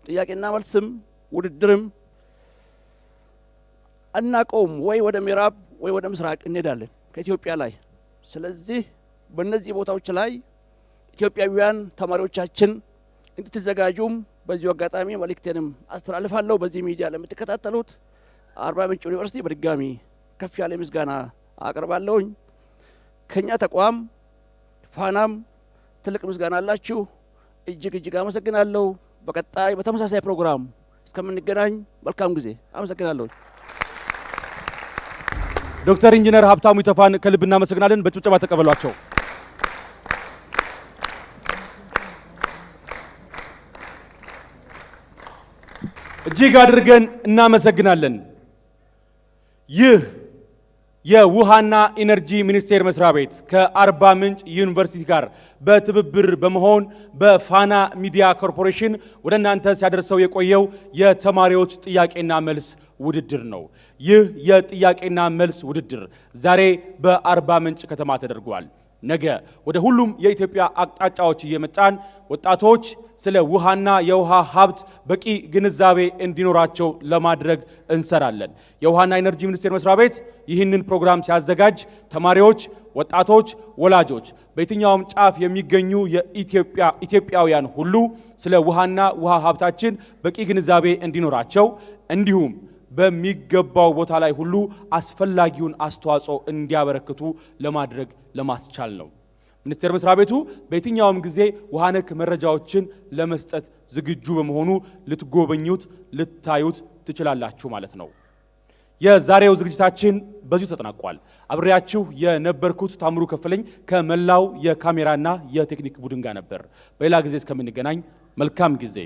ጥያቄና መልስም ውድድርም አናቀውም። ወይ ወደ ምዕራብ ወይ ወደ ምስራቅ እንሄዳለን ከኢትዮጵያ ላይ። ስለዚህ በእነዚህ ቦታዎች ላይ ኢትዮጵያውያን ተማሪዎቻችን እንድትዘጋጁም በዚሁ አጋጣሚ መልእክቴንም አስተላልፋለሁ። በዚህ ሚዲያ ለምትከታተሉት አርባ ምንጭ ዩኒቨርሲቲ በድጋሚ ከፍ ያለ ምስጋና አቀርባለሁኝ። ከኛ ተቋም ፋናም ትልቅ ምስጋና አላችሁ። እጅግ አመሰግናለሁ። በቀጣይ በተመሳሳይ ፕሮግራም እስከምንገናኝ መልካም ጊዜ። አመሰግናለሁ። ዶክተር ኢንጂነር ሀብታሙ ኢተፋን ከልብ እናመሰግናለን። በጭብጨባ ተቀበሏቸው። እጅግ አድርገን እናመሰግናለን። ይህ የውሃና ኢነርጂ ሚኒስቴር መስሪያ ቤት ከአርባ ምንጭ ዩኒቨርሲቲ ጋር በትብብር በመሆን በፋና ሚዲያ ኮርፖሬሽን ወደ እናንተ ሲያደርሰው የቆየው የተማሪዎች ጥያቄና መልስ ውድድር ነው። ይህ የጥያቄና መልስ ውድድር ዛሬ በአርባ ምንጭ ከተማ ተደርጓል። ነገ ወደ ሁሉም የኢትዮጵያ አቅጣጫዎች እየመጣን ወጣቶች ስለ ውሃና የውሃ ሀብት በቂ ግንዛቤ እንዲኖራቸው ለማድረግ እንሰራለን። የውሃና ኢነርጂ ሚኒስቴር መስሪያ ቤት ይህንን ፕሮግራም ሲያዘጋጅ ተማሪዎች፣ ወጣቶች፣ ወላጆች በየትኛውም ጫፍ የሚገኙ ኢትዮጵያውያን ሁሉ ስለ ውሃና ውሃ ሀብታችን በቂ ግንዛቤ እንዲኖራቸው እንዲሁም በሚገባው ቦታ ላይ ሁሉ አስፈላጊውን አስተዋጽኦ እንዲያበረክቱ ለማድረግ ለማስቻል ነው። ሚኒስቴር መስሪያ ቤቱ በየትኛውም ጊዜ ውሃ ነክ መረጃዎችን ለመስጠት ዝግጁ በመሆኑ ልትጎበኙት፣ ልታዩት ትችላላችሁ ማለት ነው። የዛሬው ዝግጅታችን በዚሁ ተጠናቋል። አብሬያችሁ የነበርኩት ታምሩ ከፈለኝ ከመላው የካሜራና የቴክኒክ ቡድን ጋር ነበር። በሌላ ጊዜ እስከምንገናኝ መልካም ጊዜ